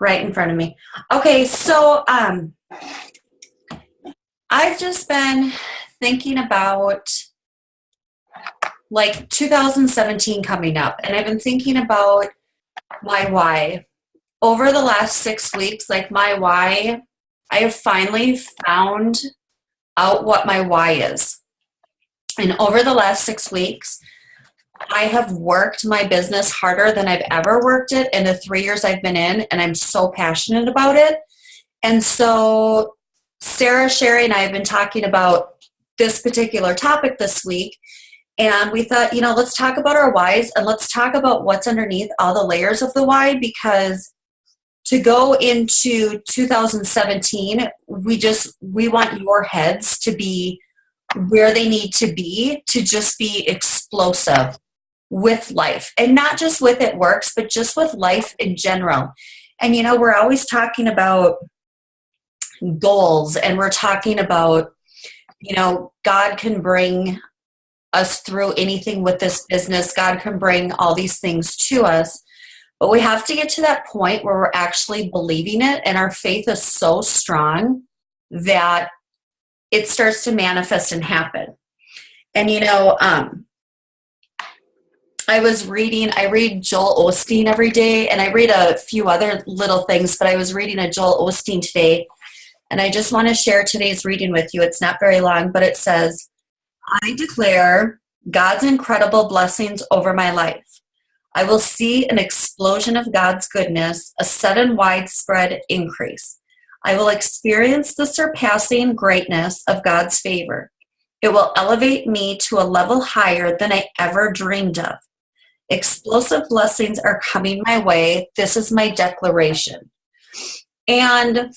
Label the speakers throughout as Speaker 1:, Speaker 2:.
Speaker 1: right in front of me. Okay, so I've just been thinking about like 2017 coming up, and I've been thinking about my why. Over the last 6 weeks, like my why, I have finally found out what my why is. And over the last 6 weeks, I have worked my business harder than I've ever worked it in the 3 years I've been in, and I'm so passionate about it. And so Sarah, Sherry, and I have been talking about this particular topic this week. And we thought, let's talk about our whys and let's talk about what's underneath all the layers of the why, because to go into 2017, we want your heads to be where they need to be, to just be explosive with life, and not just with It Works, but just with life in general. And we're always talking about goals, and we're talking about God can bring us through anything with this business. God can bring all these things to us, but we have to get to that point where we're actually believing it, and our faith is so strong that it starts to manifest and happen. And I read Joel Osteen every day, and I read a few other little things, but I was reading a Joel Osteen today, and I just want to share today's reading with you. It's not very long, but it says, I declare God's incredible blessings over my life. I will see an explosion of God's goodness, a sudden widespread increase. I will experience the surpassing greatness of God's favor. It will elevate me to a level higher than I ever dreamed of. Explosive blessings are coming my way. This is my declaration. And,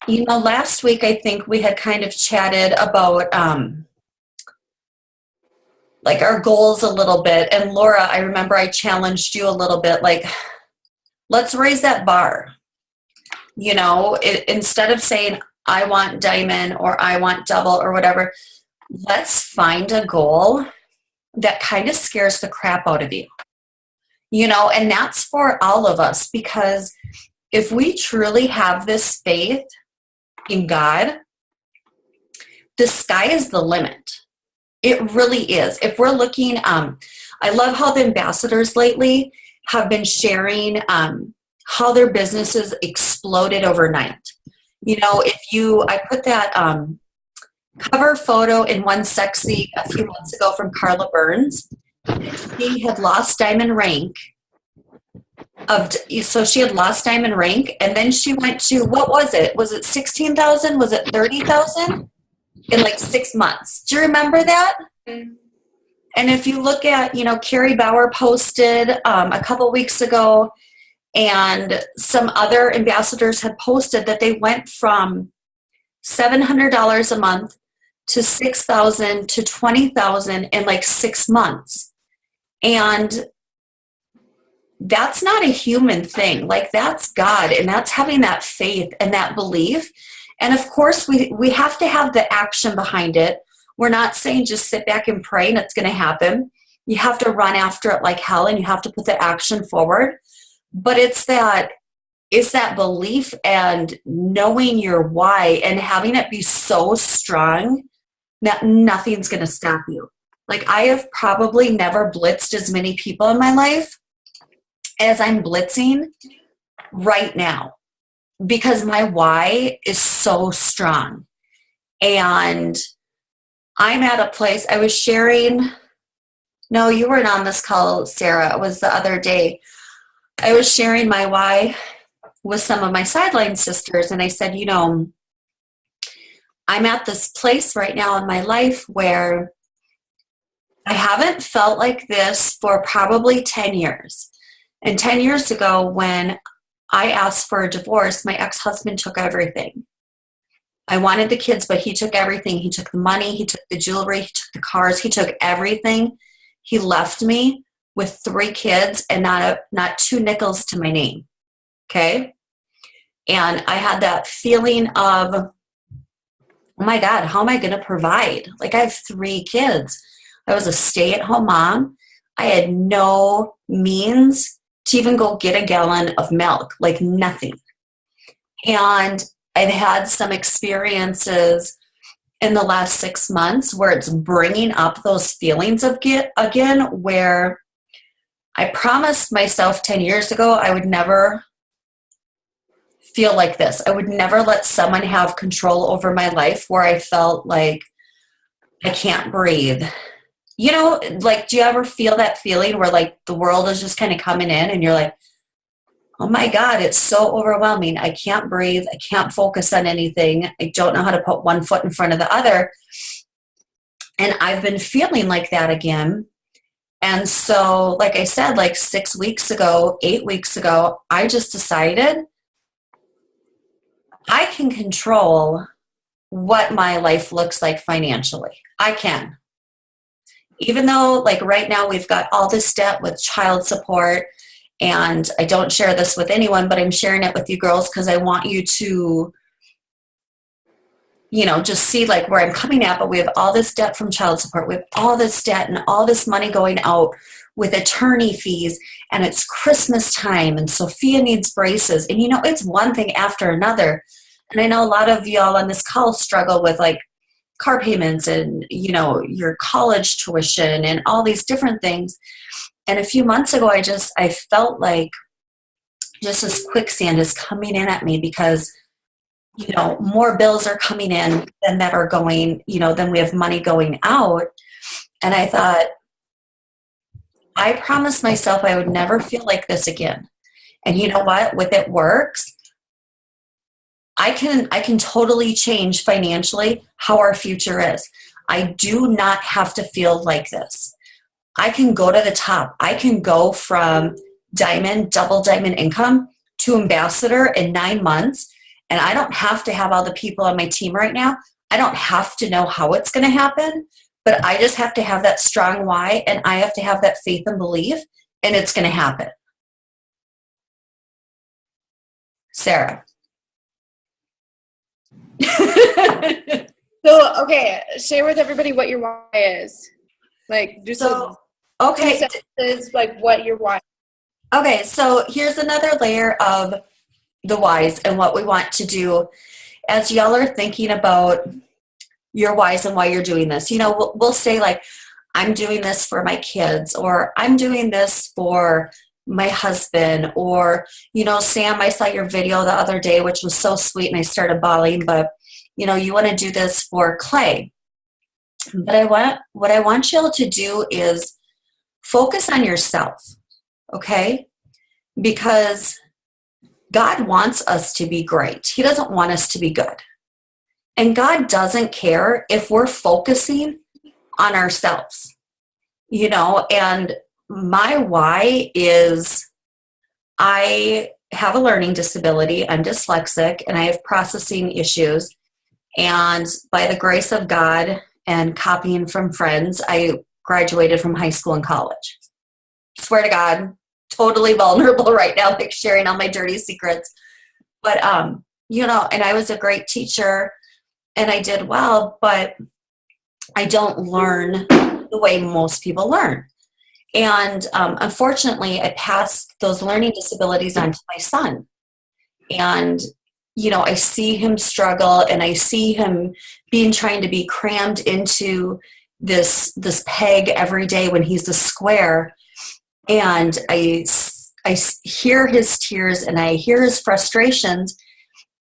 Speaker 1: last week I think we had kind of chatted about like our goals a little bit. And Laura, I remember I challenged you a little bit, like, let's raise that bar. Instead of saying, I want diamond or I want double or whatever, let's find a goal that kind of scares the crap out of you. And that's for all of us, because if we truly have this faith in God, the sky is the limit. It really is. If we're looking, I love how the ambassadors lately have been sharing how their businesses exploded overnight. I put that cover photo in One Sexy a few months ago from Carla Burns. She had lost diamond rank. So she had lost diamond rank, and then she went to, what was it? Was it 16,000? Was it 30,000? In like 6 months. Do you remember that? Mm-hmm. And if you look at, Carrie Bauer posted a couple weeks ago, and some other ambassadors had posted that they went from $700 a month to $6,000 to $20,000 in like 6 months. And that's not a human thing. Like, that's God, and that's having that faith and that belief. And of course, we have to have the action behind it. We're not saying just sit back and pray and it's going to happen. You have to run after it like hell, and you have to put the action forward. But it's that belief and knowing your why and having it be so strong that nothing's going to stop you. Like, I have probably never blitzed as many people in my life as I'm blitzing right now, because my why is so strong. And I'm at a place, I was sharing, no, you weren't on this call, Sarah, it was the other day. I was sharing my why with some of my sideline sisters, and I said, I'm at this place right now in my life where I haven't felt like this for probably 10 years. And 10 years ago, when I asked for a divorce, my ex-husband took everything. I wanted the kids, but he took everything. He took the money, he took the jewelry, he took the cars, he took everything. He left me with 3 kids and not 2 nickels to my name. Okay? And I had that feeling of, oh my God, how am I going to provide? Like, I have 3 kids. I was a stay-at-home mom. I had no means to even go get a gallon of milk, like nothing. And I've had some experiences in the last 6 months where it's bringing up those feelings of again, where I promised myself 10 years ago I would never feel like this. I would never let someone have control over my life where I felt like I can't breathe. You know, like, do you ever feel that feeling where like the world is just kind of coming in and you're like, oh my God, it's so overwhelming. I can't breathe. I can't focus on anything. I don't know how to put one foot in front of the other. And I've been feeling like that again. And so, like I said, like 6 weeks ago, 8 weeks ago, I just decided I can control what my life looks like financially. I can. Even though, like right now, we've got all this debt with child support, and I don't share this with anyone, but I'm sharing it with you girls because I want you to, you know, just see like where I'm coming at. But we have all this debt from child support. We have all this debt and all this money going out with attorney fees, and it's Christmas time, and Sophia needs braces. And, you know, it's one thing after another. And I know a lot of y'all on this call struggle with like car payments and, you know, your college tuition and all these different things. And a few months ago, I felt like just this quicksand is coming in at me because, you know, more bills are coming in than that are going, you know, than we have money going out. And I thought, I promised myself I would never feel like this again. And you know what? With It Works, I can totally change financially how our future is. I do not have to feel like this. I can go to the top. I can go from diamond, double diamond income to ambassador in 9 months. And I don't have to have all the people on my team right now. I don't have to know how it's going to happen, but I just have to have that strong why, and I have to have that faith and belief, and it's going to happen. Sarah.
Speaker 2: So, okay, share with everybody what your why is. Like, do some sentences, like what your why.
Speaker 1: Okay, so here's another layer of the whys and what we want to do as y'all are thinking about your whys and why you're doing this. You know, we'll say like, I'm doing this for my kids, or I'm doing this for my husband, or, you know, Sam, I saw your video the other day, which was so sweet, and I started bawling, but, you know, you want to do this for Clay. But what I want y'all to do is focus on yourself, okay? Because God wants us to be great. He doesn't want us to be good. And God doesn't care if we're focusing on ourselves, you know, and my why is I have a learning disability. I'm dyslexic and I have processing issues. And by the grace of God and copying from friends, I graduated from high school and college. Swear to God, totally vulnerable right now, like sharing all my dirty secrets. But, you know, and I was a great teacher and I did well, but I don't learn the way most people learn. And unfortunately, I passed those learning disabilities on to my son. And, you know, I see him struggle and I see him trying to be crammed into this peg every day when he's a square. And I hear his tears and I hear his frustrations.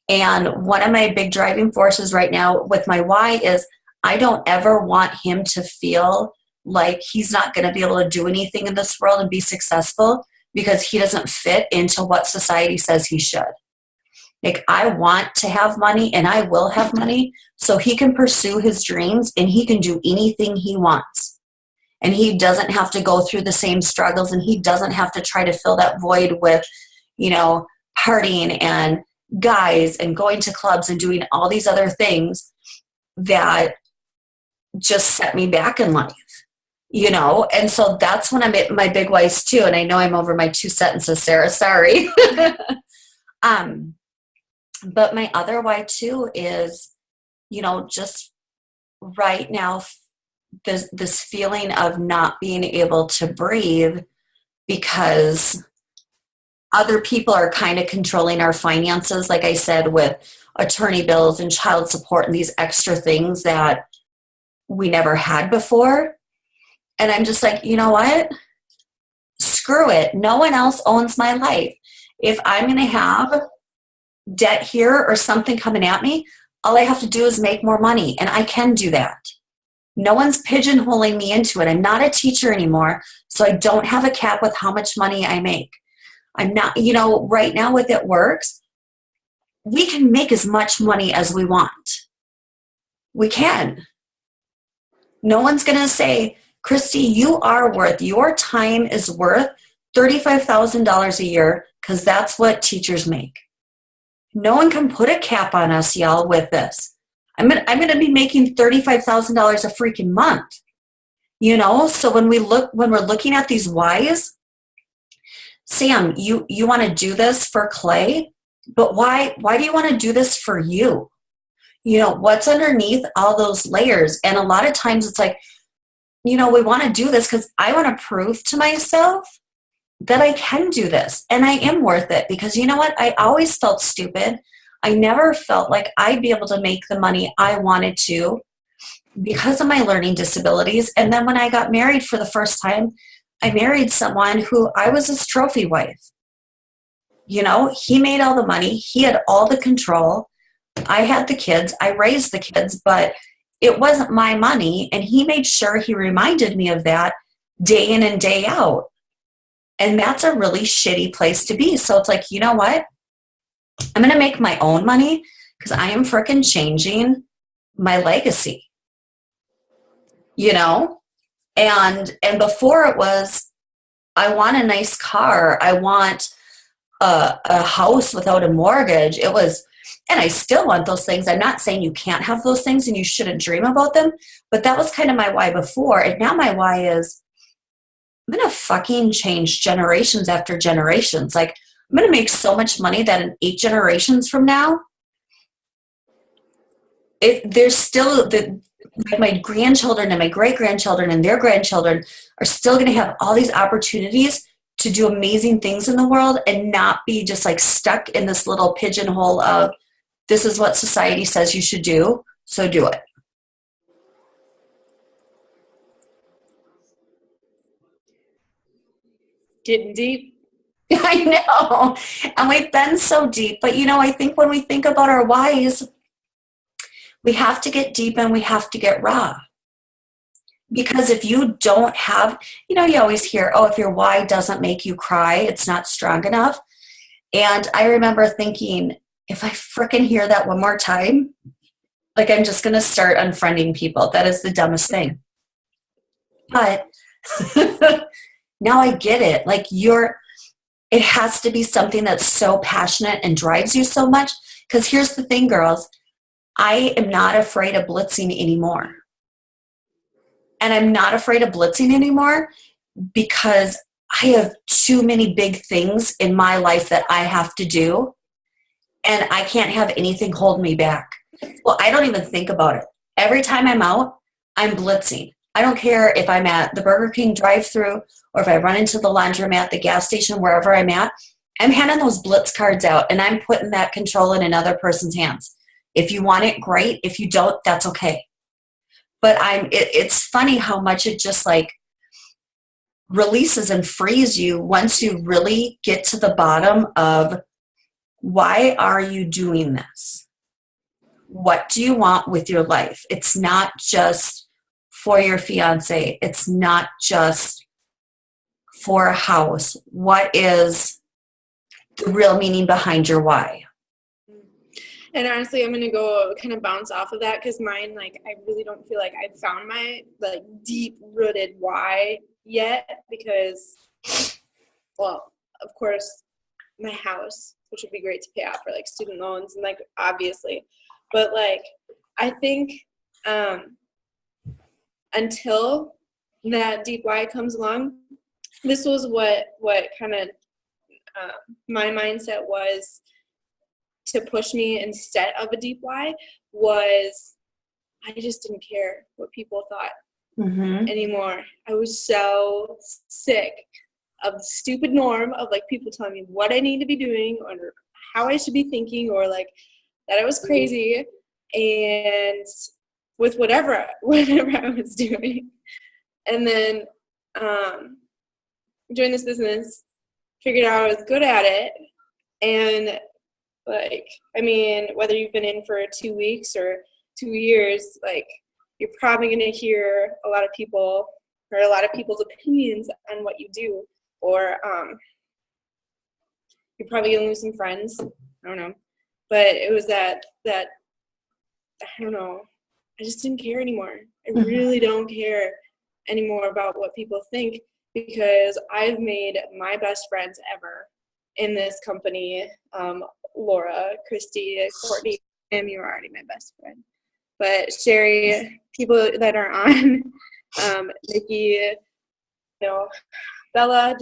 Speaker 1: And one of my big driving forces right now with my why is I don't ever want him to feel like he's not going to be able to do anything in this world and be successful because he doesn't fit into what society says he should. Like, I want to have money and I will have money so he can pursue his dreams and he can do anything he wants. And he doesn't have to go through the same struggles, and he doesn't have to try to fill that void with, you know, partying and guys and going to clubs and doing all these other things that just set me back in life. You know, and so that's when I'm at my big whys too. And I know I'm over my 2 sentences, Sarah, sorry. But my other why too is, you know, just right now, this feeling of not being able to breathe because other people are kind of controlling our finances, like I said, with attorney bills and child support and these extra things that we never had before. And I'm just like, you know what? Screw it. No one else owns my life. If I'm going to have debt here or something coming at me, all I have to do is make more money, and I can do that. No one's pigeonholing me into it. I'm not a teacher anymore, so I don't have a cap with how much money I make. I'm not, right now with It Works, we can make as much money as we want. We can. No one's going to say, Christy, your time is worth $35,000 a year, because that's what teachers make. No one can put a cap on us, y'all, with this. I'm gonna be making $35,000 a freaking month. So when we're looking at these whys, Sam, you want to do this for Clay, but why do you want to do this for you? What's underneath all those layers? And a lot of times it's like, we want to do this because I want to prove to myself that I can do this and I am worth it, because you know what? I always felt stupid. I never felt like I'd be able to make the money I wanted to because of my learning disabilities. And then when I got married for the first time, I married someone who I was his trophy wife. He made all the money. He had all the control. I had the kids. I raised the kids, but it wasn't my money. And he made sure he reminded me of that day in and day out. And that's a really shitty place to be. So it's like, you know what? I'm going to make my own money because I am freaking changing my legacy. And before it was, I want a nice car. I want a house without a mortgage. It was, and I still want those things. I'm not saying you can't have those things and you shouldn't dream about them, but that was kind of my why before. And now my why is, I'm going to fucking change generations after generations. Like, I'm going to make so much money that in 8 generations from now, there's still my grandchildren and my great-grandchildren and their grandchildren are still going to have all these opportunities to do amazing things in the world and not be just like stuck in this little pigeonhole of, this is what society says you should do, so do it.
Speaker 2: Getting deep.
Speaker 1: I know. And we've been so deep. But, I think when we think about our whys, we have to get deep and we have to get raw. Because if you don't have, you always hear, if your why doesn't make you cry, it's not strong enough. And I remember thinking, if I frickin' hear that one more time, like, I'm just going to start unfriending people. That is the dumbest thing. But now I get it. Like, it has to be something that's so passionate and drives you so much. Because here's the thing, girls. I am not afraid of blitzing anymore. And I'm not afraid of blitzing anymore because I have too many big things in my life that I have to do. And I can't have anything hold me back. Well, I don't even think about it. Every time I'm out, I'm blitzing. I don't care if I'm at the Burger King drive-thru or if I run into the laundromat, the gas station, wherever I'm at. I'm handing those blitz cards out and I'm putting that control in another person's hands. If you want it, great. If you don't, that's okay. But it's funny how much it just like releases and frees you once you really get to the bottom of, why are you doing this? What do you want with your life? It's not just for your fiance. It's not just for a house. What is the real meaning behind your why?
Speaker 2: And honestly, I'm going to go kind of bounce off of that because mine, like, I really don't feel like I've found my, like, deep-rooted why yet because, well, of course, my house, which would be great to pay off for, like, student loans and, like, obviously. But, like, I think until that deep why comes along, this was what kind of my mindset was to push me instead of a deep why was I just didn't care what people thought anymore. I was so sick of stupid norm of like people telling me what I need to be doing or how I should be thinking, or like that I was crazy, and with whatever I was doing. And then joined this business, figured out I was good at it, and like, I mean, whether you've been in for 2 weeks or 2 years, like, you're probably going to hear a lot of people or a lot of people's opinions on what you do, or you're probably going to lose some friends. I don't know. But it was that I don't know. I just didn't care anymore. I really don't care anymore about what people think, because I've made my best friends ever in this company. Laura, Christy, Courtney, and you are already my best friend. But Sherry, people that are on, Nikki, Bella,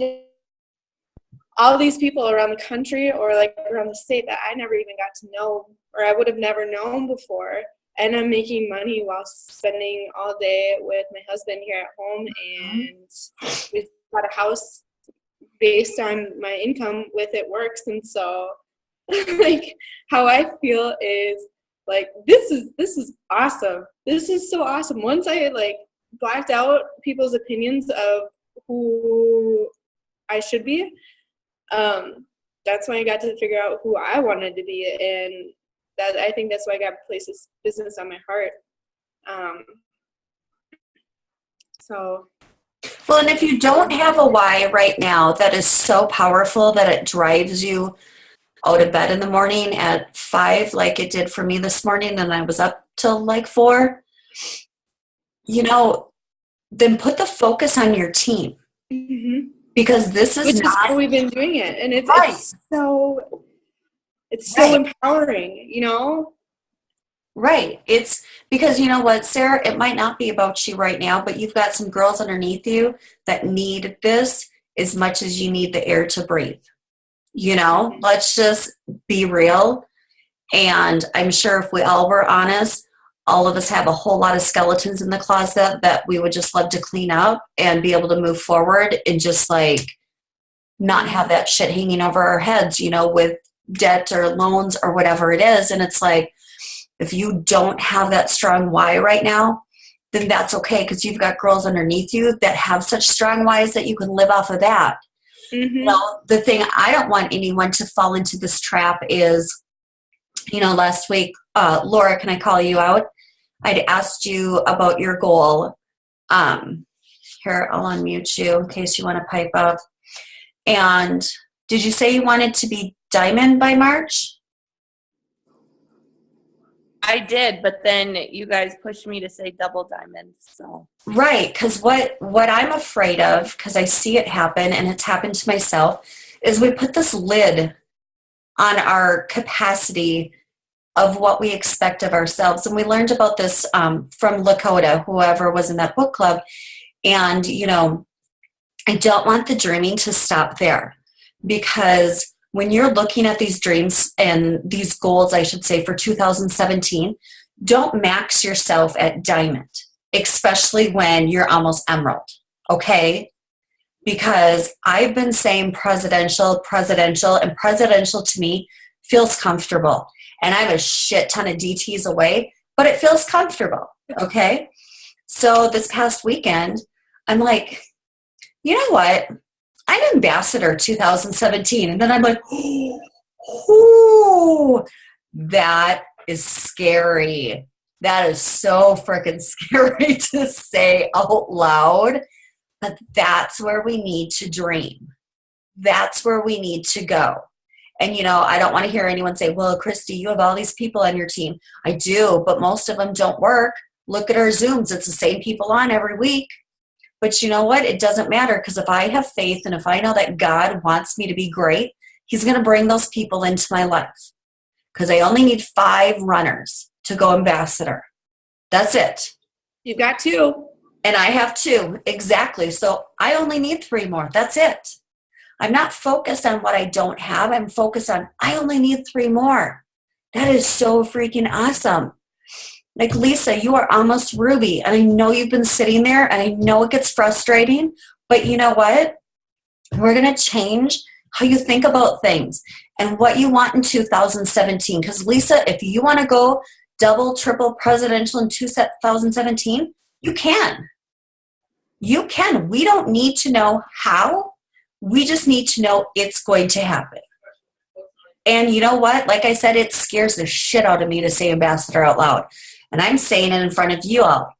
Speaker 2: all these people around the country or like around the state that I never even got to know, or I would have never known before. And I'm making money while spending all day with my husband here at home, and we've got a house based on my income with It Works. And so like how I feel is like this is awesome. This is so awesome. Once I like blacked out people's opinions of who I should be, that's when I got to figure out who I wanted to be, and that I think that's why I got Places Business on my heart.
Speaker 1: Well, and if you don't have a why right now that is so powerful that it drives you out of bed in the morning at 5, like it did for me this morning, and I was up till like 4, then put the focus on your team.
Speaker 2: Mm-hmm.
Speaker 1: Because this is
Speaker 2: not how we've been doing it. And it's so empowering,
Speaker 1: Right. It's because you know what, Sarah, it might not be about you right now, but you've got some girls underneath you that need this as much as you need the air to breathe. Let's just be real. And I'm sure if we all were honest, all of us have a whole lot of skeletons in the closet that we would just love to clean up and be able to move forward and just like not have that shit hanging over our heads, with debt or loans or whatever it is. And it's like, if you don't have that strong why right now, then that's okay, because you've got girls underneath you that have such strong whys that you can live off of that.
Speaker 2: Mm-hmm.
Speaker 1: The thing I don't want anyone to fall into this trap is, last week, Laura, can I call you out? I'd asked you about your goal. Here, I'll unmute you in case you want to pipe up. And did you say you wanted to be diamond by March?
Speaker 3: I did, but then you guys pushed me to say double diamond. So
Speaker 1: right, because what I'm afraid of, because I see it happen, and it's happened to myself, is we put this lid on our capacity of what we expect of ourselves. And we learned about this from Lakota, whoever was in that book club. And, I don't want the dreaming to stop there, because when you're looking at these dreams and these goals, I should say, for 2017, don't max yourself at diamond, especially when you're almost emerald, okay? Because I've been saying presidential, and presidential to me feels comfortable. And I'm a shit ton of DTs away, but it feels comfortable, okay? So this past weekend, I'm like, you know what? I'm ambassador 2017. And then I'm like, oh, that is scary. That is so freaking scary to say out loud. But that's where we need to dream. That's where we need to go. And, I don't want to hear anyone say, well, Christy, you have all these people on your team. I do, but most of them don't work. Look at our Zooms. It's the same people on every week. But you know what? It doesn't matter, because if I have faith and if I know that God wants me to be great, he's going to bring those people into my life, because I only need 5 runners to go ambassador. That's it.
Speaker 2: You've got 2.
Speaker 1: And I have 2. Exactly. So I only need 3 more. That's it. I'm not focused on what I don't have. I'm focused on I only need 3 more. That is so freaking awesome. Like, Lisa, you are almost Ruby, and I know you've been sitting there, and I know it gets frustrating, but you know what? We're going to change how you think about things and what you want in 2017. Because, Lisa, if you want to go double, triple presidential in 2017, you can. You can. We don't need to know how. We just need to know it's going to happen. And you know what? Like I said, it scares the shit out of me to say ambassador out loud. And I'm saying it in front of you all.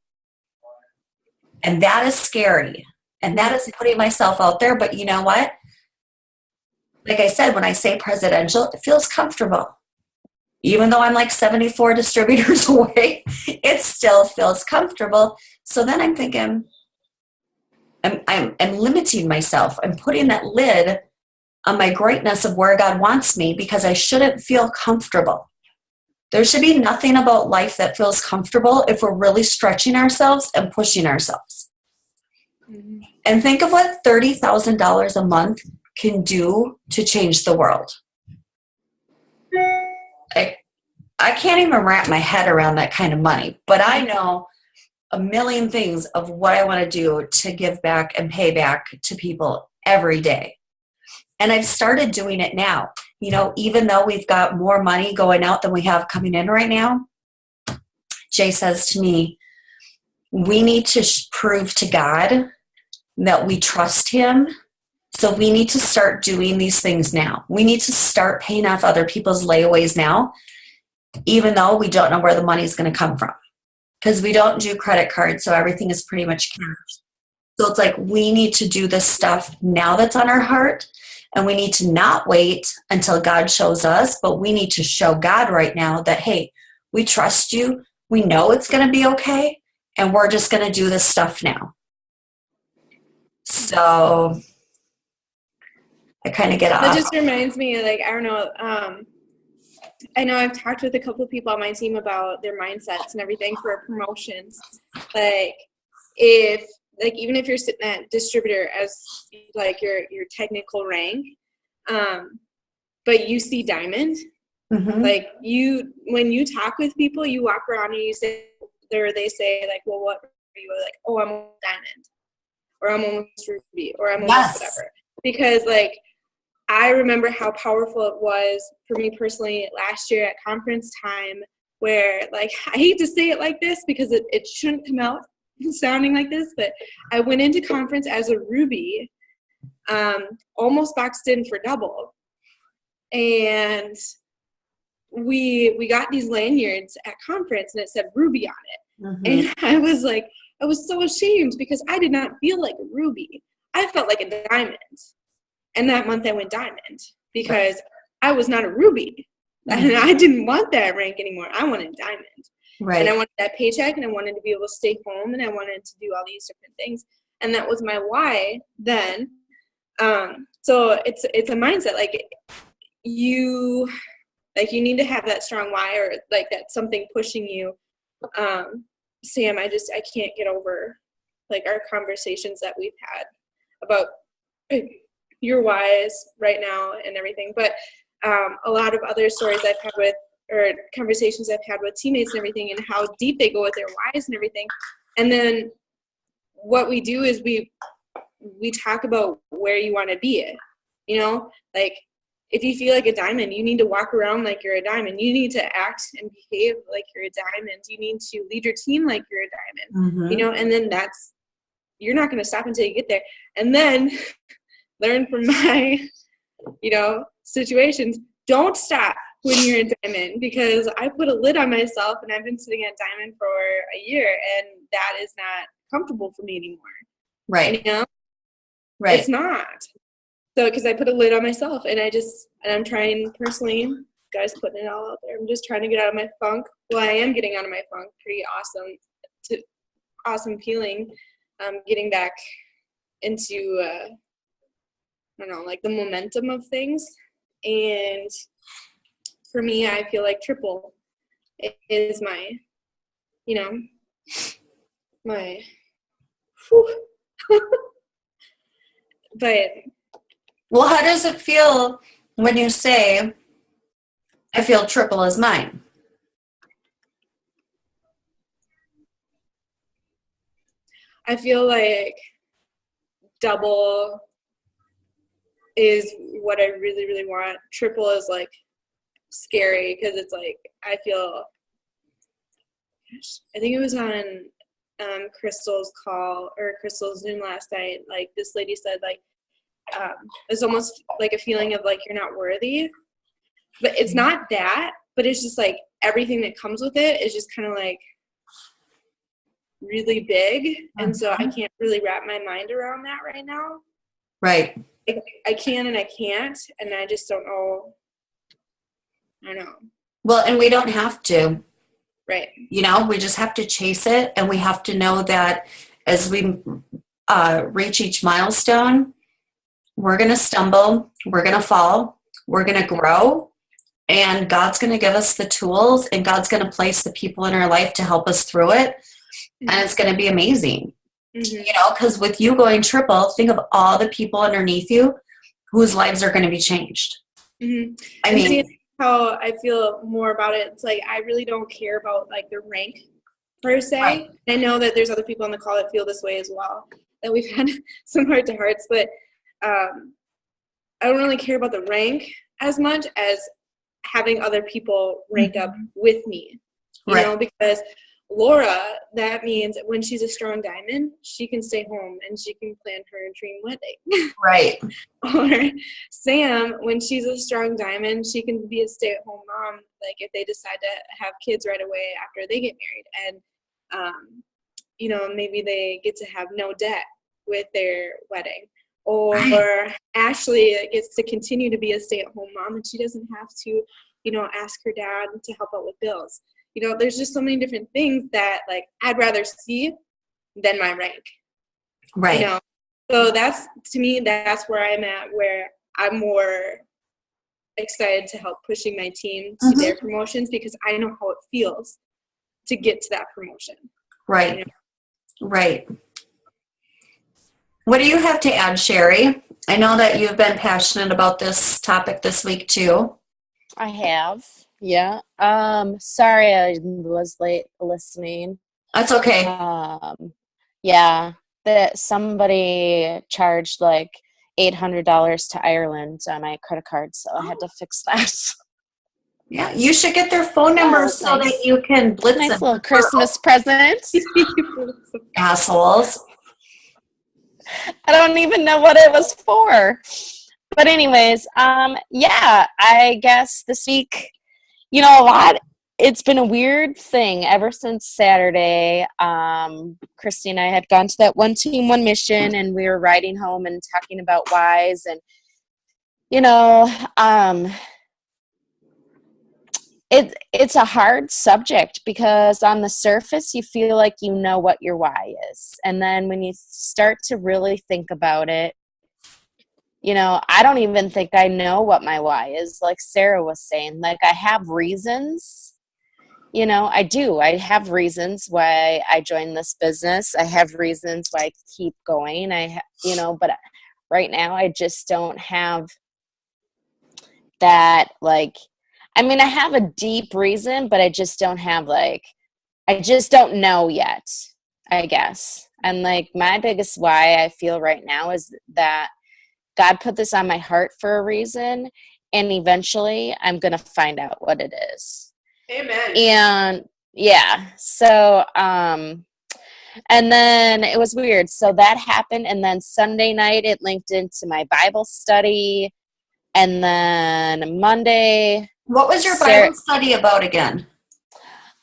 Speaker 1: And that is scary. And that is putting myself out there. But you know what? Like I said, when I say presidential, it feels comfortable. Even though I'm like 74 distributors away, it still feels comfortable. So then I'm thinking, I'm limiting myself. I'm putting that lid on my greatness of where God wants me because I shouldn't feel comfortable. There should be nothing about life that feels comfortable if we're really stretching ourselves and pushing ourselves. Mm-hmm. And think of what $30,000 a month can do to change the world. I can't even wrap my head around that kind of money, but I know a million things of what I want to do to give back and pay back to people every day. And I've started doing it now. You know, even though we've got more money going out than we have coming in right now, Jay says to me, we need to prove to God that we trust him. So we need to start doing these things now. We need to start paying off other people's layaways now, even though we don't know where the money is going to come from. Because we don't do credit cards, so everything is pretty much cash. So it's like we need to do this stuff now that's on our heart, and we need to not wait until God shows us, but we need to show God right now that, hey, we trust you, we know it's going to be okay, and we're just going to do this stuff now. So I kind of get off.
Speaker 2: That just reminds me, like, I don't know, I know I've talked with a couple of people on my team about their mindsets and everything for promotions. Like, even if you're sitting at distributor as like your technical rank, but you see diamond, mm-hmm. Like when you talk with people, you walk around and you say, they say like, well, what are you? Like, oh, I'm almost diamond, or I'm almost ruby, or I'm almost whatever. Because like, I remember how powerful it was for me personally last year at conference time where, like, I hate to say it like this because it shouldn't come out sounding like this, but I went into conference as a ruby, almost boxed in for double. And we got these lanyards at conference and it said ruby on it. Mm-hmm. And I was like, I was so ashamed because I did not feel like a ruby. I felt like a diamond. And that month I went diamond because I was not a ruby. Mm-hmm. And I didn't want that rank anymore. I wanted diamond. Right. And I wanted that paycheck and I wanted to be able to stay home and I wanted to do all these different things. And that was my why then. So it's a mindset. Like you need to have that strong why or like that something pushing you. Sam, I can't get over like our conversations that we've had about your whys right now and everything, but a lot of other stories I've had with or conversations I've had with teammates and everything and how deep they go with their whys and everything. And then what we do is we talk about where you want to be, you know, like if you feel like a diamond, you need to walk around like you're a diamond. You need to act and behave like you're a diamond. You need to lead your team like you're a diamond, mm-hmm. you know, and then you're not going to stop until you get there. And then learn from my, you know, situations. Don't stop when you're a diamond because I put a lid on myself and I've been sitting at diamond for a year and that is not comfortable for me anymore.
Speaker 1: Right.
Speaker 2: You know?
Speaker 1: Right.
Speaker 2: It's not. So, because I put a lid on myself and I'm trying personally, guys, putting it all out there. I'm just trying to get out of my funk. Well, I am getting out of my funk. Pretty awesome feeling. Getting back into, I don't know, like the momentum of things. And for me, I feel like triple is my, you know, my, but.
Speaker 1: Well, how does it feel when you say, I feel triple as mine?
Speaker 2: I feel like double is what I really, really want. Triple is like scary because it's like I feel. I think it was on Crystal's call or Crystal's Zoom last night. Like this lady said, like it's almost like a feeling of like you're not worthy, but it's not that. But it's just like everything that comes with it is just kind of like really big, and so I can't really wrap my mind around that right now.
Speaker 1: Right.
Speaker 2: I can and I can't, and I just don't know. I don't know.
Speaker 1: Well, and we don't have to.
Speaker 2: Right.
Speaker 1: You know, we just have to chase it, and we have to know that as we reach each milestone, we're going to stumble, we're going to fall, we're going to grow, and God's going to give us the tools, and God's going to place the people in our life to help us through it, and it's going to be amazing.
Speaker 2: Mm-hmm.
Speaker 1: You know, because with you going triple, think of all the people underneath you whose lives are going to be changed.
Speaker 2: Mm-hmm.
Speaker 1: I mean,
Speaker 2: how I feel more about it, it's like I really don't care about like the rank per se.
Speaker 1: Right.
Speaker 2: I know that there's other people on the call that feel this way as well, that we've had some heart to hearts, but I don't really care about the rank as much as having other people rank up with me, you know, because Laura, that means when she's a strong diamond, she can stay home and she can plan her dream wedding.
Speaker 1: right.
Speaker 2: Or Sam, when she's a strong diamond, she can be a stay-at-home mom, like if they decide to have kids right away after they get married. And, you know, maybe they get to have no debt with their wedding. Or Ashley gets to continue to be a stay-at-home mom, and she doesn't have to, you know, ask her dad to help out with bills. You know, there's just so many different things that, like, I'd rather see than my rank.
Speaker 1: Right.
Speaker 2: You know? So that's, to me, that's where I'm at, where I'm more excited to help pushing my team to their promotions, because I know how it feels to get to that promotion.
Speaker 1: Right.
Speaker 2: You know?
Speaker 1: Right. What do you have to add, Sherry? I know that you've been passionate about this topic this week too.
Speaker 3: I have. Yeah. Sorry I was late listening.
Speaker 1: That's okay.
Speaker 3: Yeah. That somebody charged like $800 to Ireland on my credit card, so I had to fix that.
Speaker 1: Yeah, you should get their phone numbers so that you can blitz them.
Speaker 3: Nice little Christmas present.
Speaker 1: Assholes.
Speaker 3: I don't even know what it was for. But anyways, yeah, I guess this week, you know, it's been a weird thing ever since Saturday. Christy and I had gone to that One Team, One Mission, and we were riding home and talking about whys. And, you know, it's a hard subject, because on the surface you feel like you know what your why is. And then when you start to really think about it, you know, I don't even think I know what my why is. Like Sarah was saying, like, I have reasons, you know, I do. I have reasons why I joined this business. I have reasons why I keep going. You know, but right now I just don't have that, like, I mean, I have a deep reason, but I just don't have, like, I just don't know yet, I guess. And like my biggest why I feel right now is that God put this on my heart for a reason, and eventually I'm going to find out what it is.
Speaker 2: Amen.
Speaker 3: And yeah, so, and then it was weird. So that happened. And then Sunday night it linked into my Bible study. And then Monday.
Speaker 1: What was your Bible study about again?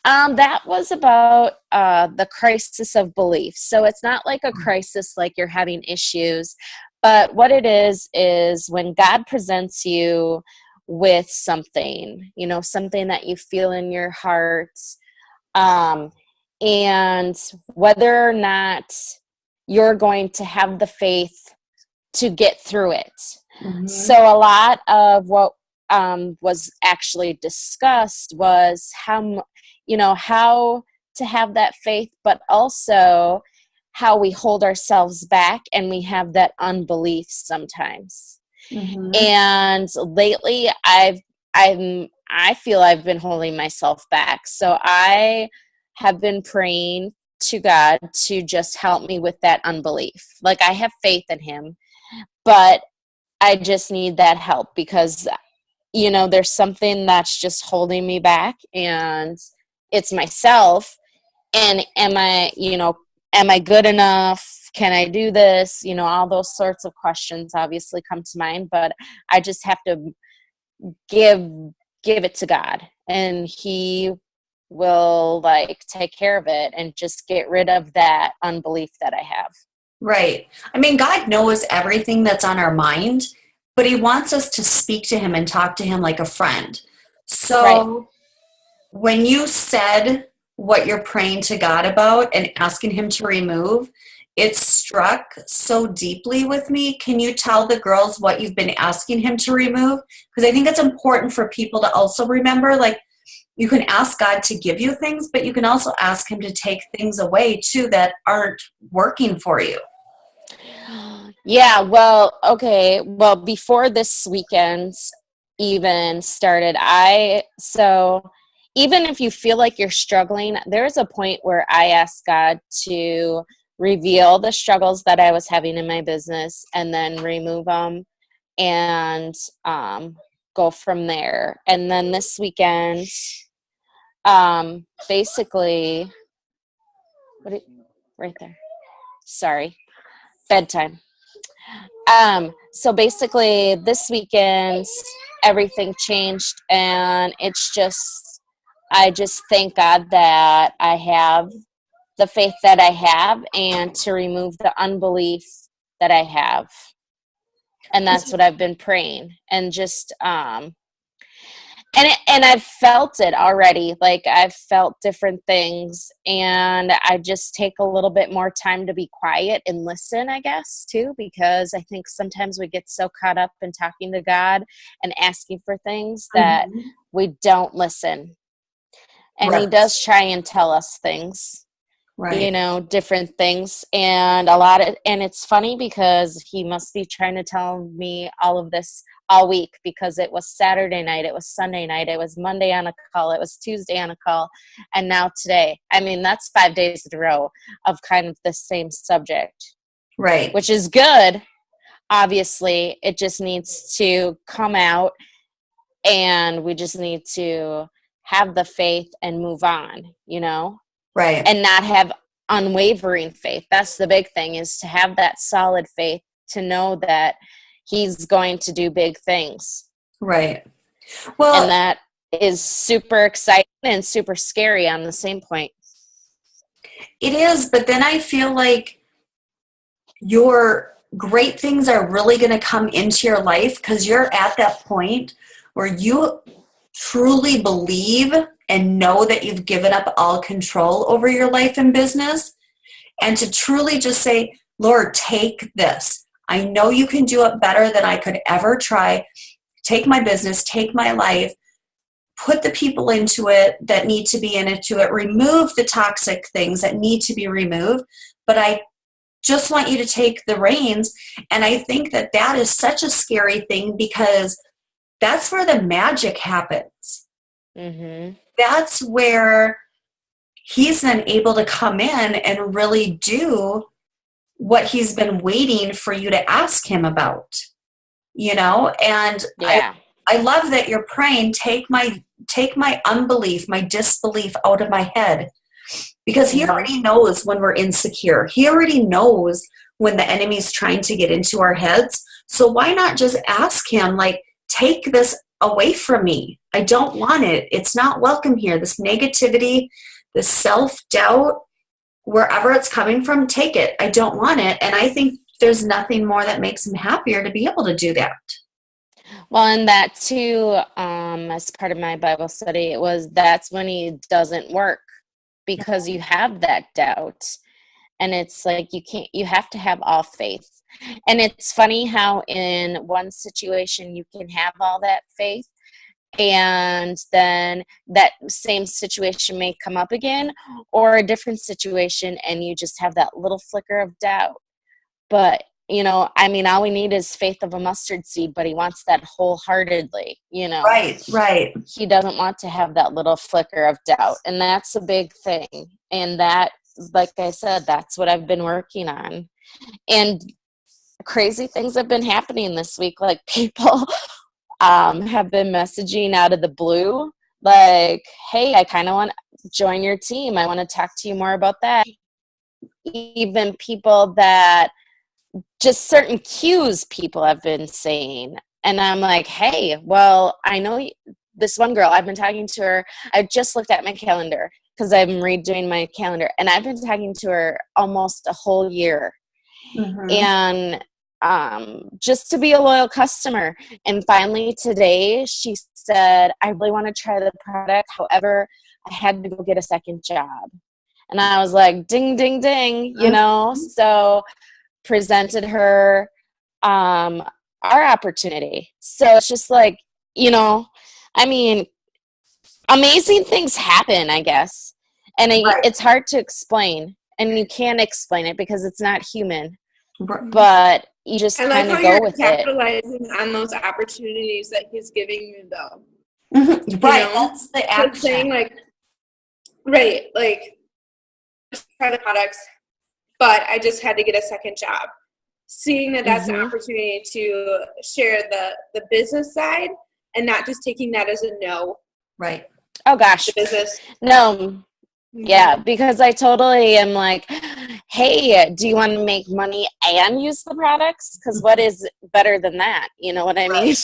Speaker 3: That was about the crisis of belief. So it's not like a crisis like you're having issues. But what it is when God presents you with something, you know, something that you feel in your heart, and whether or not you're going to have the faith to get through it. Mm-hmm. So a lot of what was actually discussed was how to have that faith, but also how we hold ourselves back and we have that unbelief sometimes. Mm-hmm. And lately I feel I've been holding myself back. So I have been praying to God to just help me with that unbelief. Like, I have faith in him, but I just need that help because, you know, there's something that's just holding me back, and it's myself. And am I good enough? Can I do this? You know, all those sorts of questions obviously come to mind, but I just have to give it to God, and he will like take care of it and just get rid of that unbelief that I have.
Speaker 1: Right. I mean, God knows everything that's on our mind, but he wants us to speak to him and talk to him like a friend. So
Speaker 3: Right.
Speaker 1: when you said what you're praying to God about and asking him to remove, it struck so deeply with me. Can you tell the girls what you've been asking him to remove? Because I think it's important for people to also remember, like, you can ask God to give you things, but you can also ask him to take things away too that aren't working for you.
Speaker 3: Yeah, well, okay. Well, before this weekend even started, so even if you feel like you're struggling, there's a point where I asked God to reveal the struggles that I was having in my business and then remove them, and go from there. And then this weekend, basically, right there. Sorry, bedtime. So basically this weekend everything changed, and I just thank God that I have the faith that I have, and to remove the unbelief that I have. And that's what I've been praying, and just and I've felt it already. Like, I've felt different things, and I just take a little bit more time to be quiet and listen, I guess, too, because I think sometimes we get so caught up in talking to God and asking for things that we don't listen. And
Speaker 1: Right.
Speaker 3: he does try and tell us things,
Speaker 1: Right.
Speaker 3: you know, different things. And it's funny because he must be trying to tell me all of this all week, because it was Saturday night, it was Sunday night, it was Monday on a call, it was Tuesday on a call, and now today. I mean, that's 5 days in a row of kind of the same subject.
Speaker 1: Right.
Speaker 3: Which is good. Obviously, it just needs to come out, and we just need to have the faith and move on, you know?
Speaker 1: Right.
Speaker 3: And not have unwavering faith. That's the big thing, is to have that solid faith, to know that he's going to do big things.
Speaker 1: Right. Well,
Speaker 3: and that is super exciting and super scary on the same point.
Speaker 1: it is, but then I feel like your great things are really going to come into your life because you're at that point where you truly believe and know that you've given up all control over your life and business, and to truly just say, Lord, take this. I know you can do it better than I could ever try. Take my business, take my life, put the people into it that need to be into it, remove the toxic things that need to be removed, but I just want you to take the reins. And I think that that is such a scary thing, because that's where the magic happens.
Speaker 3: Mm-hmm.
Speaker 1: That's where he's then able to come in and really do what he's been waiting for you to ask him about, you know? And
Speaker 3: Yeah.
Speaker 1: I love that you're praying, take my unbelief, my disbelief out of my head, because he already knows when we're insecure. He already knows when the enemy's trying to get into our heads. So why not just ask him, like, take this away from me. I don't want it. It's not welcome here. This negativity, this self-doubt, wherever it's coming from, take it. I don't want it. And I think there's nothing more that makes him happier to be able to do that.
Speaker 3: Well, and that too, as part of my Bible study, that's when he doesn't work, because you have that doubt. And it's like, you have to have all faith. And it's funny how in one situation you can have all that faith, and then that same situation may come up again, or a different situation, and you just have that little flicker of doubt. But I mean, all we need is faith of a mustard seed, but he wants that wholeheartedly,
Speaker 1: Right.
Speaker 3: He doesn't want to have that little flicker of doubt. And that's a big thing. And that, like I said, that's what I've been working on. And crazy things have been happening this week. Like people have been messaging out of the blue, like, hey, I kind of want to join your team. I want to talk to you more about that. Even people that just certain cues people have been saying. And I'm like, hey, well, I know this one girl, I've been talking to her. I just looked at my calendar because I'm redoing my calendar. And I've been talking to her almost a whole year. And just to be a loyal customer. And finally today she said, I really want to try the product. However, I had to go get a second job. And I was like, ding, ding, ding, you know? So presented her our opportunity. So it's just like, you know, I mean, amazing things happen, I guess. And it's hard to explain. And you can't explain it because it's not human. But you just kind of go with it.
Speaker 2: Capitalizing on those opportunities that he's giving you, though.
Speaker 1: Right, that's the action.
Speaker 2: Saying like, right, like, try the products, but I just had to get a second job. Seeing that that's an opportunity to share the business side and not just taking that as a no.
Speaker 1: Right.
Speaker 3: Oh gosh.
Speaker 2: The business.
Speaker 3: No. Yeah, because I totally am like, hey, do you want to make money and use the products? Because what is better than that? You know what I mean?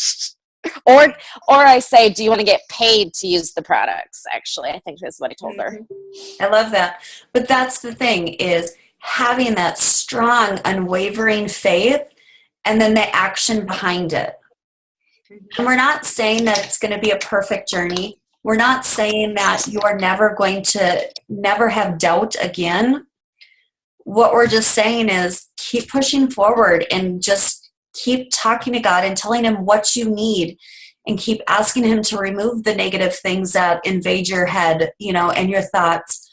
Speaker 3: Or I say, do you want to get paid to use the products? Actually, I think that's what I told her.
Speaker 1: I love that. But that's the thing, is having that strong, unwavering faith and then the action behind it. And we're not saying that it's going to be a perfect journey. We're not saying that you are never going to never have doubt again. What we're just saying is keep pushing forward and just keep talking to God and telling him what you need, and keep asking him to remove the negative things that invade your head, you know, and your thoughts.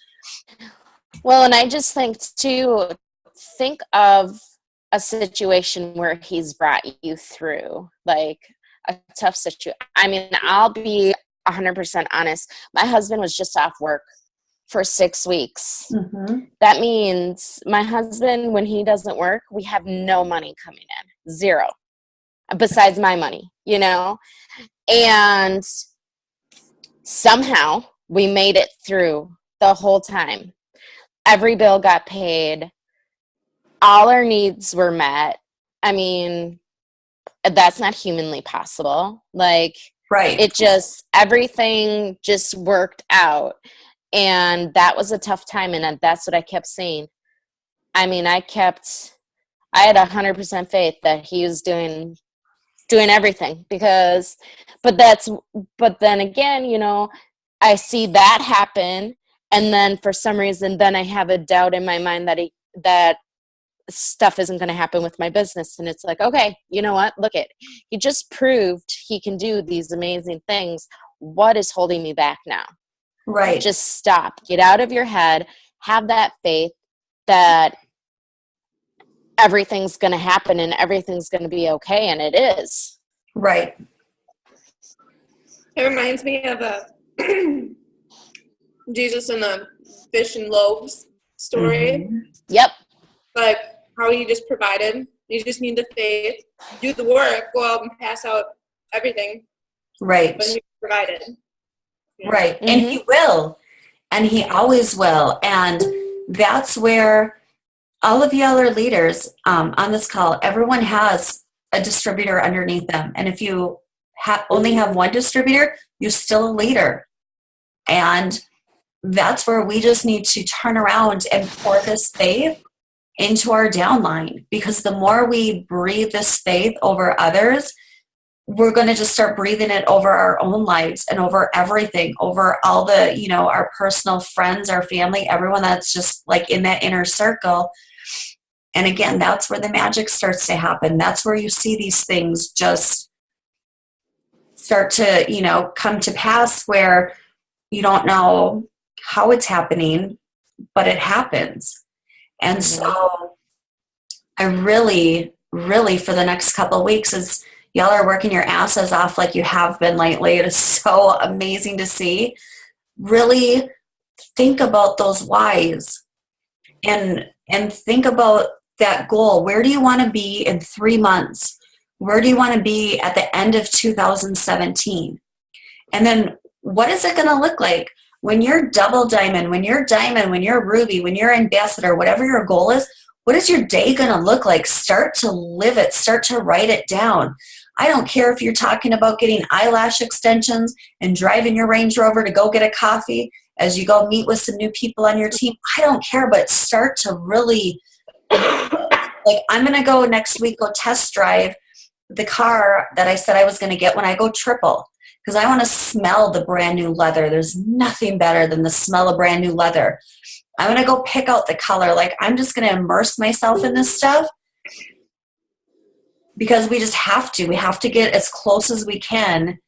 Speaker 3: Well, and I just think too, think of a situation where he's brought you through, like a tough situation. I mean, I'll be 100% honest. My husband was just off work for 6 weeks. That means my husband, when he doesn't work, we have no money coming in, zero, besides my money, you know? And somehow we made it through the whole time. Every bill got paid. All our needs were met. I mean, that's not humanly possible. Like,
Speaker 1: right.
Speaker 3: It just, everything just worked out. And that was a tough time. And that's what I kept saying. I mean, I had 100% faith that he was doing everything, because, but then again, you know, I see that happen. And then for some reason, then I have a doubt in my mind that stuff isn't going to happen with my business. And it's like, okay, you know what? Look it. He just proved he can do these amazing things. What is holding me back now?
Speaker 1: Right.
Speaker 3: Just stop. Get out of your head. Have that faith that everything's going to happen and everything's going to be okay. And it is.
Speaker 1: Right.
Speaker 2: It reminds me of Jesus and the fish and loaves story.
Speaker 3: Yep.
Speaker 2: Like how he just provided. You just need the faith, do the work, go out and pass out everything.
Speaker 1: Right.
Speaker 2: But he provided. Yeah.
Speaker 1: Right. And he will. And he always will. And that's where all of y'all are leaders on this call. Everyone has a distributor underneath them. And if you only have one distributor, you're still a leader. And that's where we just need to turn around and pour this faith into our downline, because the more we breathe this faith over others, we're going to just start breathing it over our own lives and over everything, over all the, you know, our personal friends, our family, everyone that's just like in that inner circle. And again, that's where the magic starts to happen. That's where you see these things just start to, you know, come to pass, where you don't know how it's happening, but it happens. And so I really, really, for the next couple of weeks, as y'all are working your asses off like you have been lately, it is so amazing to see. Really think about those whys and think about that goal. Where do you want to be in 3 months? Where do you want to be at the end of 2017? And then what is it going to look like when you're double diamond, when you're diamond, when you're ruby, when you're ambassador, whatever your goal is? What is your day going to look like? Start to live it. Start to write it down. I don't care if you're talking about getting eyelash extensions and driving your Range Rover to go get a coffee as you go meet with some new people on your team. I don't care, but start to really, like, I'm going to go next week, go test drive the car that I said I was going to get when I go triple, because I want to smell the brand new leather. There's nothing better than the smell of brand new leather. I'm going to go pick out the color. Like, I'm just going to immerse myself in this stuff because we just have to. We have to get as close as we can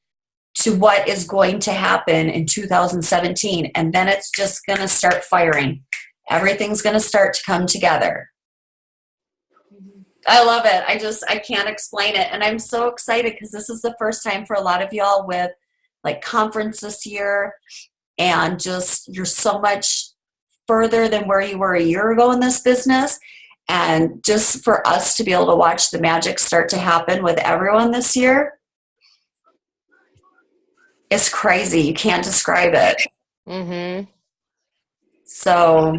Speaker 1: to what is going to happen in 2017. And then it's just going to start firing. Everything's going to start to come together. I love it. I can't explain it. And I'm so excited because this is the first time for a lot of y'all with like conference this year, and just you're so much further than where you were a year ago in this business. And just for us to be able to watch the magic start to happen with everyone this year, it's crazy. You can't describe it.
Speaker 3: Mm-hmm.
Speaker 1: So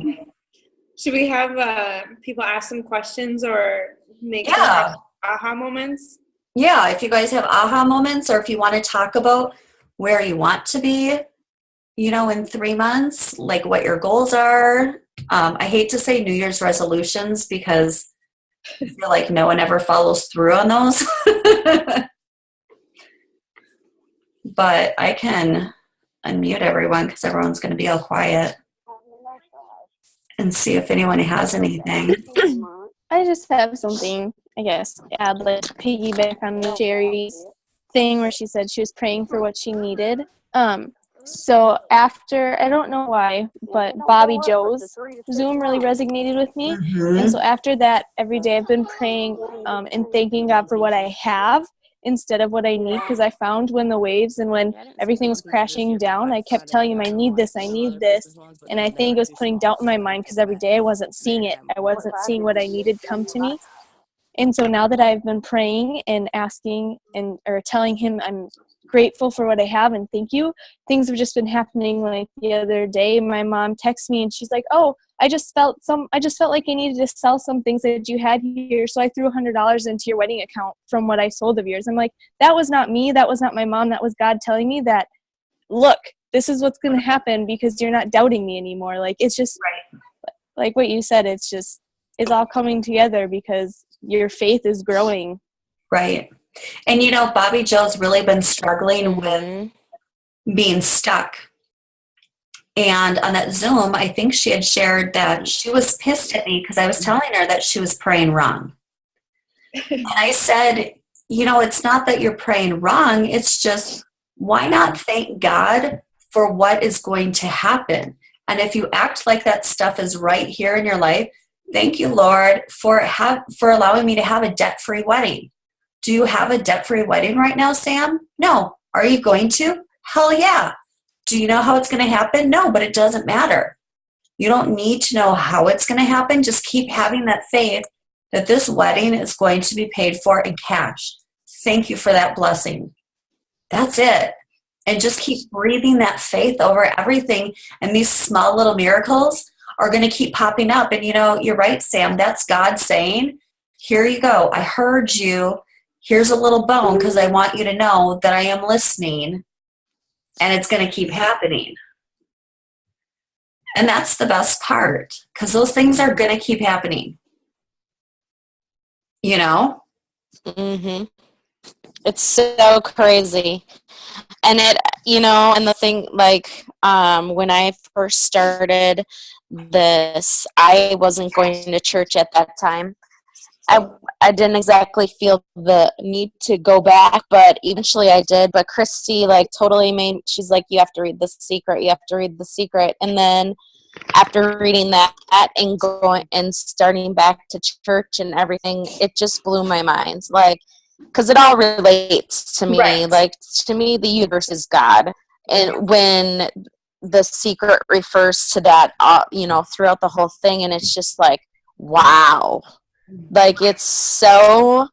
Speaker 2: should we have people ask some questions or make some like aha moments?
Speaker 1: Yeah, if you guys have aha moments, or if you want to talk about where you want to be, you know, in 3 months, like what your goals are. I hate to say New Year's resolutions because I feel like no one ever follows through on those. But I can unmute everyone because everyone's going to be all quiet and see if anyone has anything.
Speaker 4: I just have something, I guess, add, like piggyback on Sherry's thing where she said she was praying for what she needed. So after, I don't know why, but Bobby Joe's Zoom really resonated with me.
Speaker 1: Mm-hmm.
Speaker 4: And so after that, every day I've been praying and thanking God for what I have instead of what I need, because I found when the waves and when everything was crashing down, I kept telling him, I need this, and I think it was putting doubt in my mind because every day I wasn't seeing it. I wasn't seeing what I needed come to me. And so now that I've been praying and asking or telling him I'm grateful for what I have and thank you, things have just been happening. Like the other day, my mom texted me and she's like, oh, I just felt like I needed to sell some things that you had here, so I threw $100 into your wedding account from what I sold of yours. I'm like, that was not me, that was not my mom, that was God telling me that, look, this is what's going to happen because you're not doubting me anymore. Like, it's just
Speaker 1: Right.
Speaker 4: like what you said, it's all coming together because your faith is growing.
Speaker 1: Right. And you know, Bobby Joe's really been struggling with being stuck. And on that Zoom, I think she had shared that she was pissed at me because I was telling her that she was praying wrong. And I said, you know, it's not that you're praying wrong. It's just, why not thank God for what is going to happen? And if you act like that stuff is right here in your life, thank you, Lord, for allowing me to have a debt-free wedding. Do you have a debt-free wedding right now, Sam? No. Are you going to? Hell yeah. Do you know how it's going to happen? No, but it doesn't matter. You don't need to know how it's going to happen. Just keep having that faith that this wedding is going to be paid for in cash. Thank you for that blessing. That's it. And just keep breathing that faith over everything. And these small little miracles are going to keep popping up. And you know, you're right, Sam. That's God saying, here you go. I heard you. Here's a little bone because I want you to know that I am listening. And it's going to keep happening. And that's the best part, because those things are going to keep happening. You know?
Speaker 3: Mm-hmm. It's so crazy. And it, you know, and the thing, like, when I first started this, I wasn't going to church at that time. I didn't exactly feel the need to go back, but eventually I did. But Christy, like, totally she's like, you have to read The Secret. You have to read The Secret. And then after reading that and going and starting back to church and everything, it just blew my mind. Like, because it all relates to me.
Speaker 1: Right.
Speaker 3: Like, to me, the universe is God. And when The Secret refers to that, you know, throughout the whole thing, and it's just like, wow. Like, it's so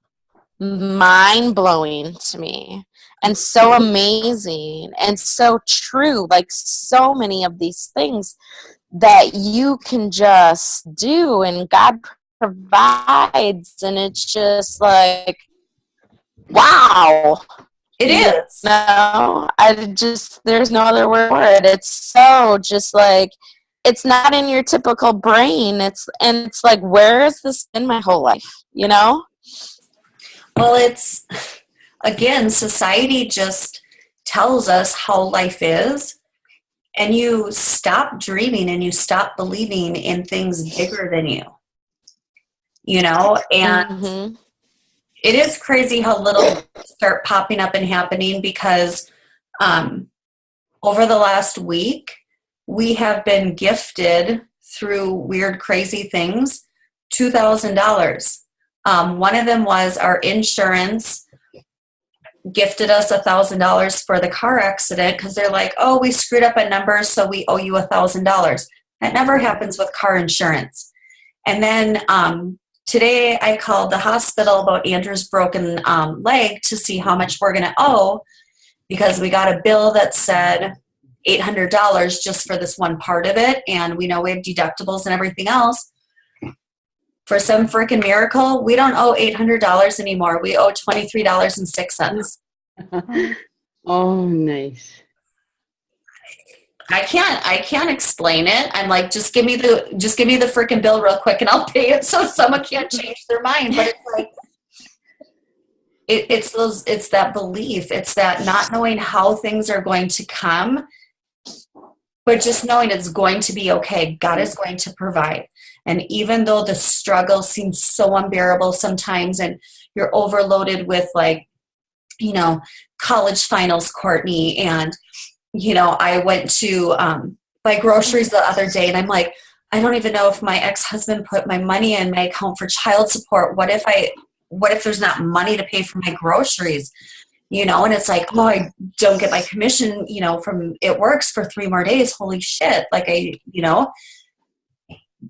Speaker 3: mind-blowing to me and so amazing and so true. Like, so many of these things that you can just do and God provides, and it's just like, wow.
Speaker 1: It is.
Speaker 3: No, there's no other word for it. It's so just like, it's not in your typical brain. It's like, where has this been my whole life? You know?
Speaker 1: Well, it's, again, society just tells us how life is, and you stop dreaming and you stop believing in things bigger than you, you know? And
Speaker 3: Mm-hmm.
Speaker 1: it is crazy how little start popping up and happening, because over the last week, we have been gifted through weird, crazy things, $2,000. One of them was our insurance gifted us $1,000 for the car accident, because they're like, oh, we screwed up a number, so we owe you $1,000. That never happens with car insurance. And then today I called the hospital about Andrew's broken leg to see how much we're going to owe, because we got a bill that said $800 just for this one part of it, and we know we have deductibles and everything else. For some freaking miracle, we don't owe $800 anymore. We owe $23.06.
Speaker 5: Oh, nice.
Speaker 1: I can't explain it. I'm like, just give me the freaking bill real quick and I'll pay it, so someone can't change their mind. But it's like, it's that belief. It's that not knowing how things are going to come, but just knowing it's going to be okay. God is going to provide. And even though the struggle seems so unbearable sometimes, and you're overloaded with, like, you know, college finals, Courtney, and, you know, I went to buy groceries the other day, and I'm like, I don't even know if my ex-husband put my money in my account for child support. What if there's not money to pay for my groceries? You know, and it's like, oh, I don't get my commission, you know, from It Works for 3 more days. Holy shit. Like, you know,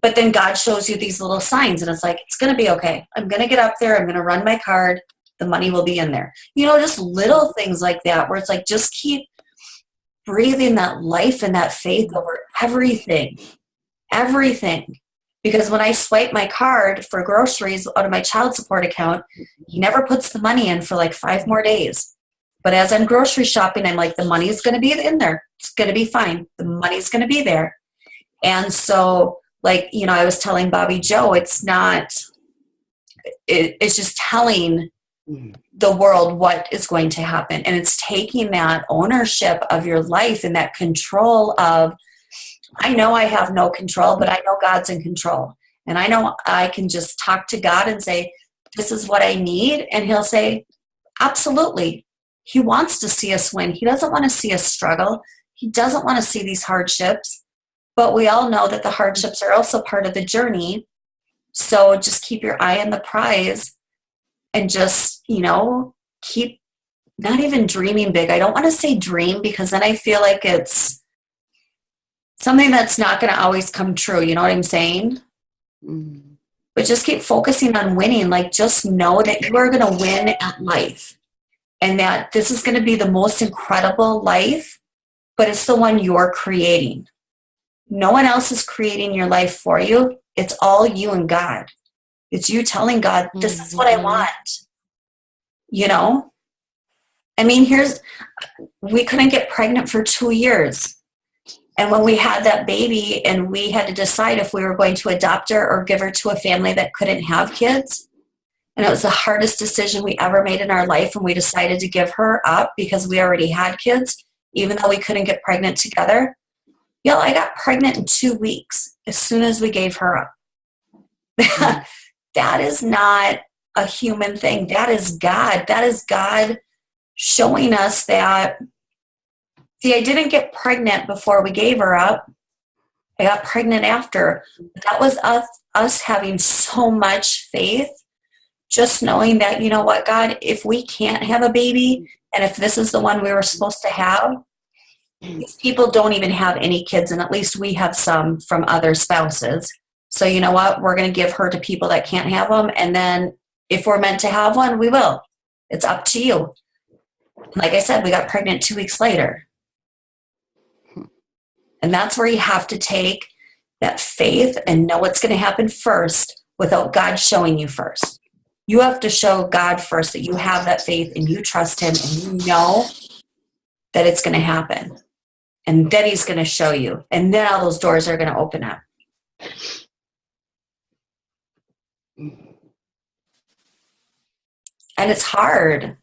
Speaker 1: but then God shows you these little signs, and it's like, it's going to be okay. I'm going to get up there. I'm going to run my card. The money will be in there. You know, just little things like that, where it's like, just keep breathing that life and that faith over everything. Because when I swipe my card for groceries out of my child support account, he never puts the money in for like 5 more days. But as I'm grocery shopping, I'm like, the money is going to be in there. It's going to be fine. The money's going to be there. And so, like, you know, I was telling Bobby Joe, it's just telling the world what is going to happen. And it's taking that ownership of your life and that control of, I know I have no control, but I know God's in control. And I know I can just talk to God and say, this is what I need. And he'll say, absolutely. He wants to see us win. He doesn't want to see us struggle. He doesn't want to see these hardships. But we all know that the hardships are also part of the journey. So just keep your eye on the prize, and just, you know, keep not even dreaming big. I don't want to say dream, because then I feel like it's something that's not going to always come true. You know what I'm saying?
Speaker 5: Mm-hmm.
Speaker 1: But just keep focusing on winning. Like, just know that you are going to win at life, and that this is going to be the most incredible life, but it's the one you're creating. No one else is creating your life for you. It's all you and God. It's you telling God, this is what I want. You know? I mean, we couldn't get pregnant for 2 years. And when we had that baby and we had to decide if we were going to adopt her or give her to a family that couldn't have kids, and it was the hardest decision we ever made in our life, and we decided to give her up because we already had kids, even though we couldn't get pregnant together. Y'all, I got pregnant in 2 weeks as soon as we gave her up. That is not a human thing. That is God. That is God showing us that. See, I didn't get pregnant before we gave her up. I got pregnant after. That was us having so much faith, just knowing that, you know what, God, if we can't have a baby, and if this is the one we were supposed to have, these people don't even have any kids, and at least we have some from other spouses. So you know what? We're going to give her to people that can't have them. And then if we're meant to have one, we will. It's up to you. Like I said, we got pregnant 2 weeks later. And that's where you have to take that faith and know what's going to happen first without God showing you first. You have to show God first that you have that faith and you trust him and you know that it's going to happen. And then he's going to show you. And then all those doors are going to open up. And it's hard.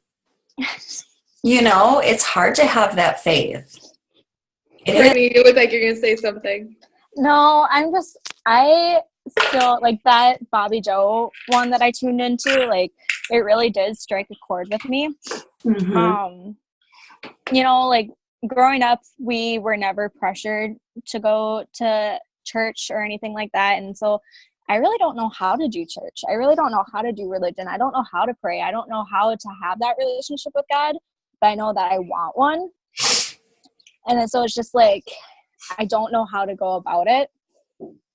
Speaker 1: You know, it's hard to have that faith.
Speaker 2: Courtney, you look like you're going to say something.
Speaker 4: No, I still, like, that Bobby Joe one that I tuned into, like, it really did strike a chord with me.
Speaker 1: Mm-hmm.
Speaker 4: You know, like, growing up, we were never pressured to go to church or anything like that. And so I really don't know how to do church. I really don't know how to do religion. I don't know how to pray. I don't know how to have that relationship with God, but I know that I want one. And then so it's just like, I don't know how to go about it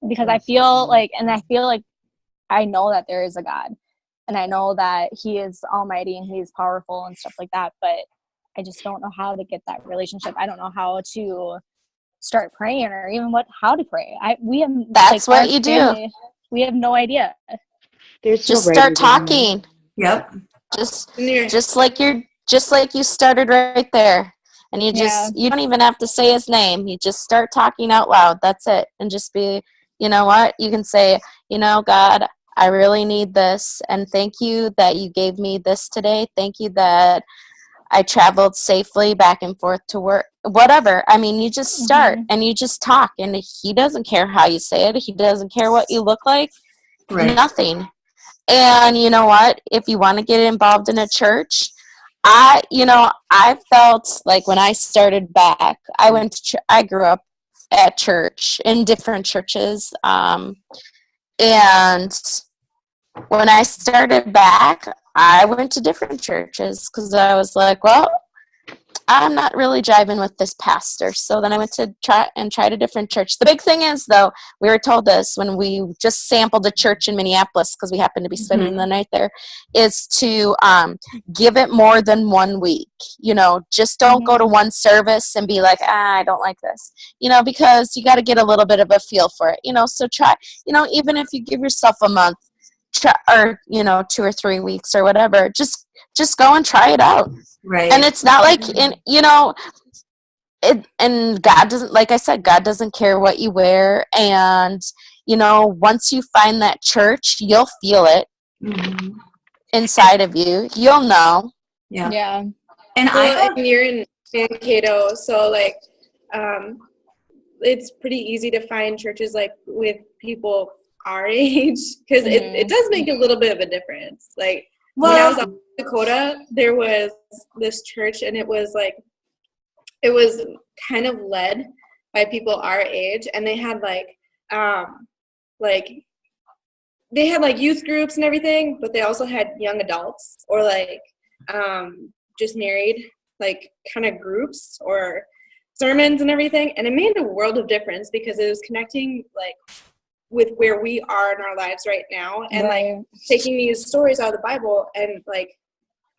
Speaker 4: because I feel like I know that there is a God and I know that he is almighty and he is powerful and stuff like that, but I just don't know how to get that relationship. I don't know how to start praying or even how to pray.
Speaker 3: That's like, what you do.
Speaker 4: We have no idea.
Speaker 3: Just start talking.
Speaker 1: Yep.
Speaker 3: Just like you started right there. And you don't even have to say his name. You just start talking out loud. That's it. And just be, you know what? You can say, you know, God, I really need this. And thank you that you gave me this today. Thank you that I traveled safely back and forth to work. Whatever. I mean, you just start and you just talk. And he doesn't care how you say it. He doesn't care what you look like. Right. Nothing. And you know what? If you want to get involved in a church, I felt like when I started back, I grew up at church, in different churches. And when I started back, I went to different churches because I was like, well, I'm not really jiving with this pastor. So then I went to try a different church. The big thing is, though, we were told this when we just sampled a church in Minneapolis because we happened to be spending the night there, is to give it more than 1 week. You know, just don't go to one service and be like, I don't like this. You know, because you got to get a little bit of a feel for it. You know, so try, you know, even if you give yourself a month or, you know, 2 or 3 weeks or whatever, just go and try it out.
Speaker 1: Right.
Speaker 3: And it's not like, you know, and God doesn't, like I said, God doesn't care what you wear. And, you know, once you find that church, you'll feel it inside of you. You'll know.
Speaker 1: Yeah.
Speaker 4: Yeah.
Speaker 2: And you're in Mankato, so like, it's pretty easy to find churches like with people our age because it does make a little bit of a difference. Like, when I was in Dakota, there was this church, and it was kind of led by people our age, and they had they had youth groups and everything, but they also had young adults or just married kind of groups or sermons and everything, and it made a world of difference because it was connecting with where we are in our lives right now, and taking these stories out of the Bible and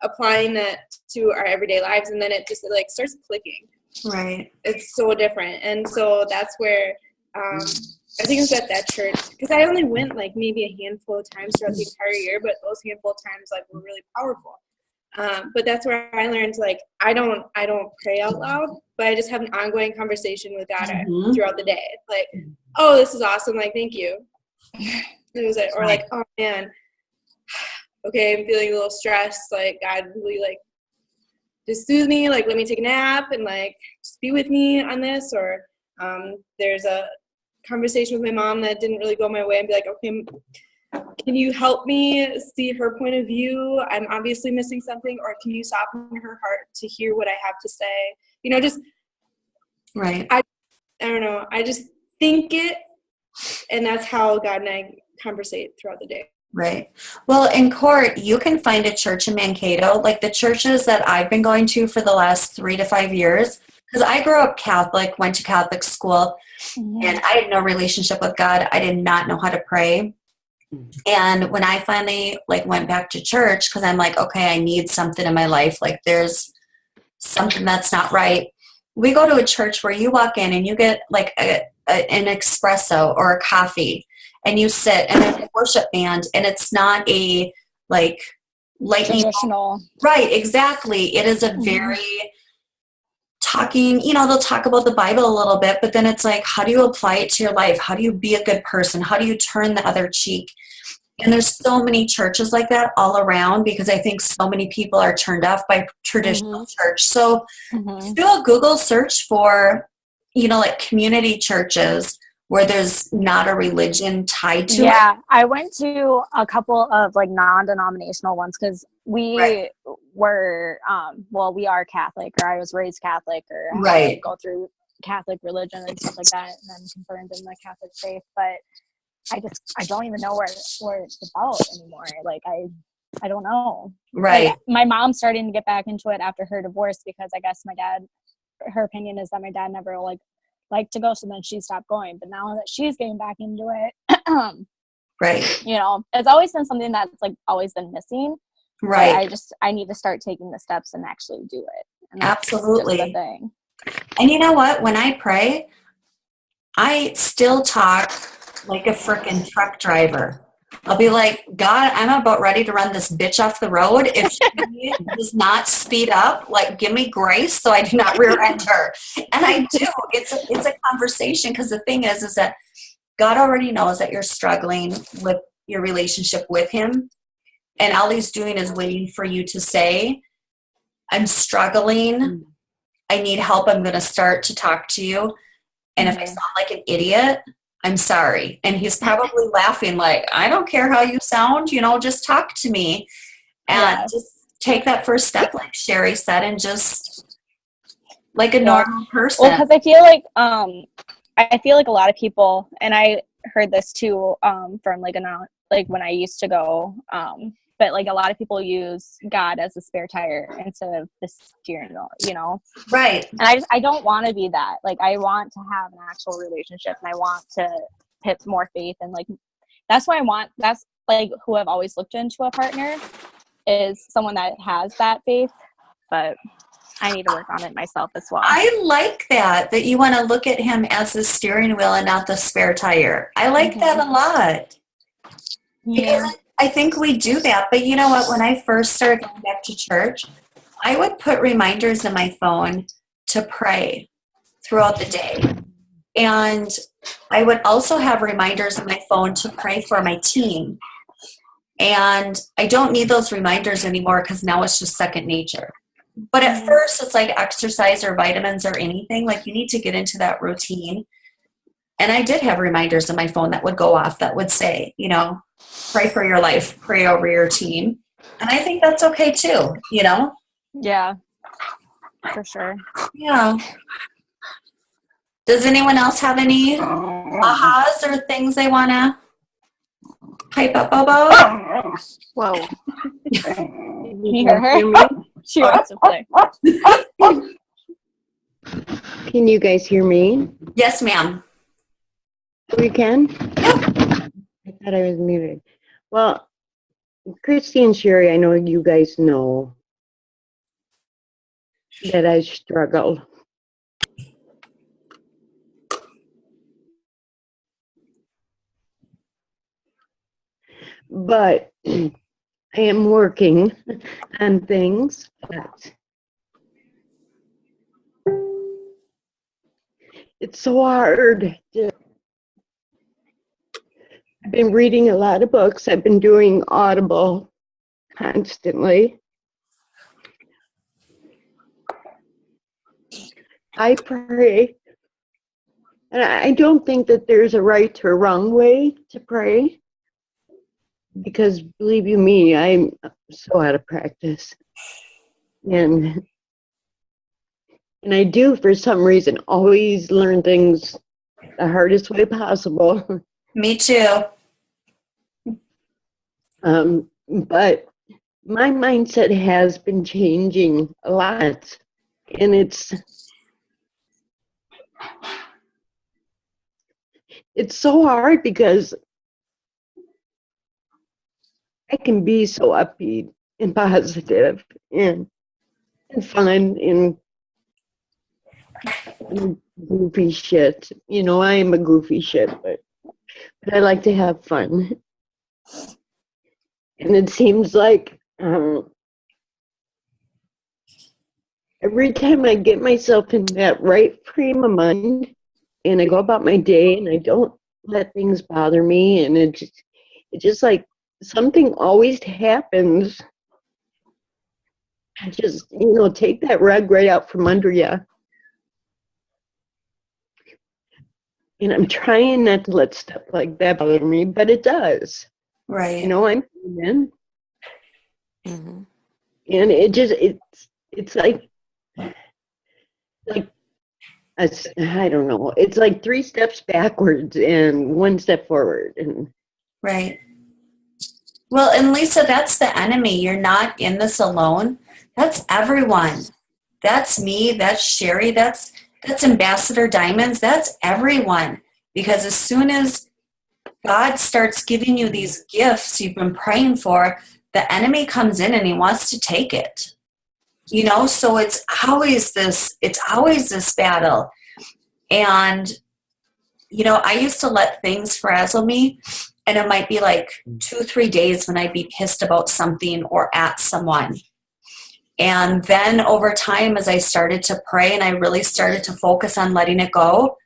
Speaker 2: applying that to our everyday lives, and then it just starts clicking.
Speaker 1: Right.
Speaker 2: It's so different, and so that's where I think it was at that church because I only went maybe a handful of times throughout the entire year, but those handful of times were really powerful. But that's where I learned I don't pray out loud, but I just have an ongoing conversation with God throughohout the day. Oh, this is awesome. Thank you. It was or oh man, okay, I'm feeling a little stressed. God, will you just soothe me? Let me take a nap and just be with me on this. Or there's a conversation with my mom that didn't really go my way and be okay, can you help me see her point of view? I'm obviously missing something. Or can you soften her heart to hear what I have to say? You know, just
Speaker 1: right.
Speaker 2: I don't know. I just think it, and that's how God and I conversate throughout the day.
Speaker 1: Right. Well, in Court, you can find a church in Mankato, the churches that I've been going to for the last 3 to 5 years. because I grew up Catholic, went to Catholic school, and I had no relationship with God. I did not know how to pray. And when I finally like went back to church, because I'm like, okay, I need something in my life. Like there's something that's not right. We go to a church where you walk in and you get like an espresso or a coffee, and you sit and there's a worship band, and it's not a like lightning.
Speaker 3: Traditional.
Speaker 1: Right, exactly. It is a very talking, they'll talk about the Bible a little bit, but then it's like, how do you apply it to your life? How do you be a good person? How do you turn the other cheek? And there's so many churches like that all around, because I think so many people are turned off by traditional church. So do a Google search for, like community churches where there's not a religion tied to it.
Speaker 3: Yeah, I went to a couple of like non-denominational ones because we were, we are Catholic, or I was raised Catholic, or had to go through Catholic religion and stuff like that, and then confirmed in the Catholic faith. But I don't even know where it's about anymore. Like I don't know.
Speaker 1: Right.
Speaker 3: Like, my mom's starting to get back into it after her divorce, because I guess her opinion is that my dad never liked to go, so then she stopped going. But now that she's getting back into it,
Speaker 1: right.
Speaker 3: It's always been something that's like always been missing.
Speaker 1: Right.
Speaker 3: I need to start taking the steps and actually do it. And
Speaker 1: absolutely.
Speaker 3: Just the thing.
Speaker 1: And you know what? When I pray, I still talk like a freaking truck driver. I'll be like, God, I'm about ready to run this bitch off the road. If she does not speed up, like, give me grace so I do not rear end her. And I do. It's a conversation, because the thing is that God already knows that you're struggling with your relationship with him. And all he's doing is waiting for you to say, I'm struggling. I need help. I'm going to start to talk to you. And if I sound like an idiot, I'm sorry. And he's probably laughing like, I don't care how you sound, just talk to me. And just take that first step, like Sherry said, and just like a normal person.
Speaker 3: Well, because I feel like a lot of people, and I heard this too from like when I used to go, but like a lot of people use God as a spare tire instead of the steering wheel,
Speaker 1: Right.
Speaker 3: And I don't want to be that. Like, I want to have an actual relationship, and I want to put more faith, and like that's like who I've always looked into a partner, is someone that has that faith. But I need to work on it myself as well.
Speaker 1: I like that you want to look at him as the steering wheel and not the spare tire. I like that a lot. Because I think we do that. But you know what? When I first started going back to church, I would put reminders in my phone to pray throughout the day. And I would also have reminders in my phone to pray for my team. And I don't need those reminders anymore, because now it's just second nature. But at first, it's like exercise or vitamins or anything. Like, you need to get into that routine. And I did have reminders in my phone that would go off that would say, pray for your life, pray over your team. And I think that's okay too,
Speaker 3: Yeah, for sure.
Speaker 1: Yeah. Does anyone else have any ahas or things they want to pipe up about?
Speaker 3: Whoa.
Speaker 5: You hear her?
Speaker 3: She wants to play.
Speaker 5: Can you guys hear me?
Speaker 1: Yes, ma'am.
Speaker 5: We can? I thought I was muted. Well, Christy and Sherry, I know you guys know that I struggle. But I am working on things. But it's so hard. I've been reading a lot of books. I've been doing Audible constantly. I pray. And I don't think that there's a right or wrong way to pray. Because believe you me, I'm so out of practice. And I do, for some reason, always learn things the hardest way possible.
Speaker 1: Me too.
Speaker 5: But my mindset has been changing a lot. And it's It's so hard because I can be so upbeat and positive and fun and goofy shit. You know, I am a goofy shit, but I like to have fun. And it seems like every time I get myself in that right frame of mind and I go about my day and I don't let things bother me, and it just like something always happens. Just, take that rug right out from under you. And I'm trying not to let stuff like that bother me, but it does.
Speaker 1: Right.
Speaker 5: I'm human.
Speaker 3: Mhm.
Speaker 5: And it's like I don't know. It's like 3 steps backwards and 1 step forward. And
Speaker 1: Right. Well, and Lisa, that's the enemy. You're not in this alone. That's everyone. That's me. That's Sherry. That's Ambassador Diamonds. That's everyone. Because as soon as God starts giving you these gifts you've been praying for, the enemy comes in and he wants to take it. So it's always this battle. And I used to let things frazzle me, and it might be like 2-3 days when I'd be pissed about something or at someone. And then over time, as I started to pray and I really started to focus on letting it go,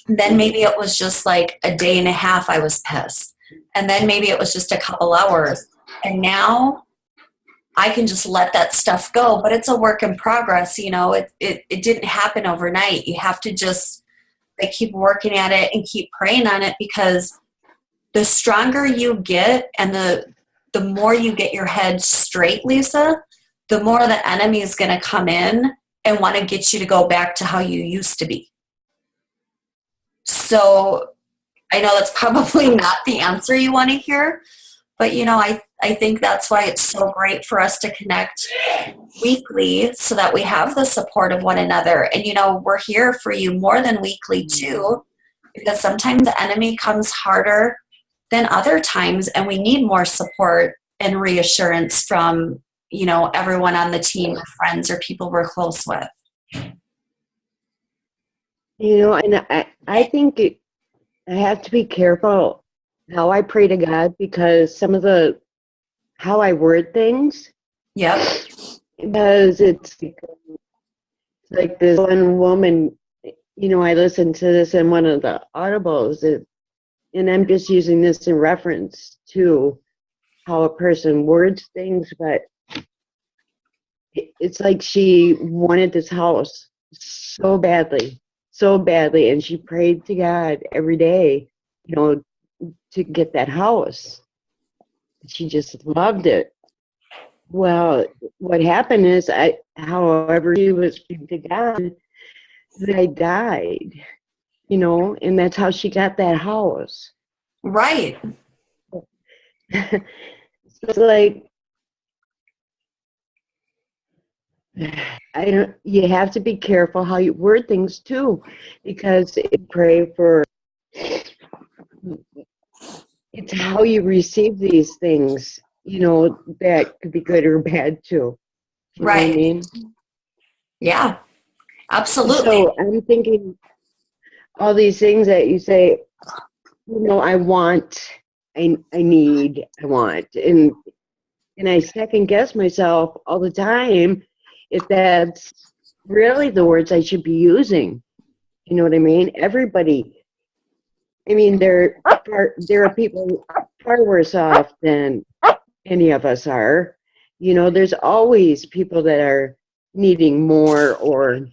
Speaker 1: then maybe it was just like a day and a half I was pissed. And then maybe it was just a couple hours. And now I can just let that stuff go. But it's a work in progress. It didn't happen overnight. You have to just keep working at it and keep praying on it, because the stronger you get and the more you get your head straight, Lisa, the more the enemy is going to come in and want to get you to go back to how you used to be. So I know that's probably not the answer you want to hear, but I think that's why it's so great for us to connect weekly, so that we have the support of one another. And we're here for you more than weekly too, because sometimes the enemy comes harder than other times, and we need more support and reassurance from everyone on the team, or friends, or people we're close with.
Speaker 5: And I think I have to be careful how I pray to God, because some of how I word things.
Speaker 1: Yep.
Speaker 5: Because it's like this one woman, I listened to this in one of the audibles, and I'm just using this in reference to how a person words things, but it's like she wanted this house so badly, and she prayed to God every day, to get that house. She just loved it. Well, what happened is, however she was praying to God, I died, and that's how she got that house.
Speaker 1: Right.
Speaker 5: It's like, you have to be careful how you word things too, because pray for, it's how you receive these things, that could be good or bad too. You know what I mean?
Speaker 1: Yeah, absolutely.
Speaker 5: So I'm thinking all these things that you say, I want, I need, I want, and I second guess myself all the time if that's really the words I should be using. You know what I mean? Everybody. I mean, there are people far worse off than any of us are. There's always people that are needing more, or,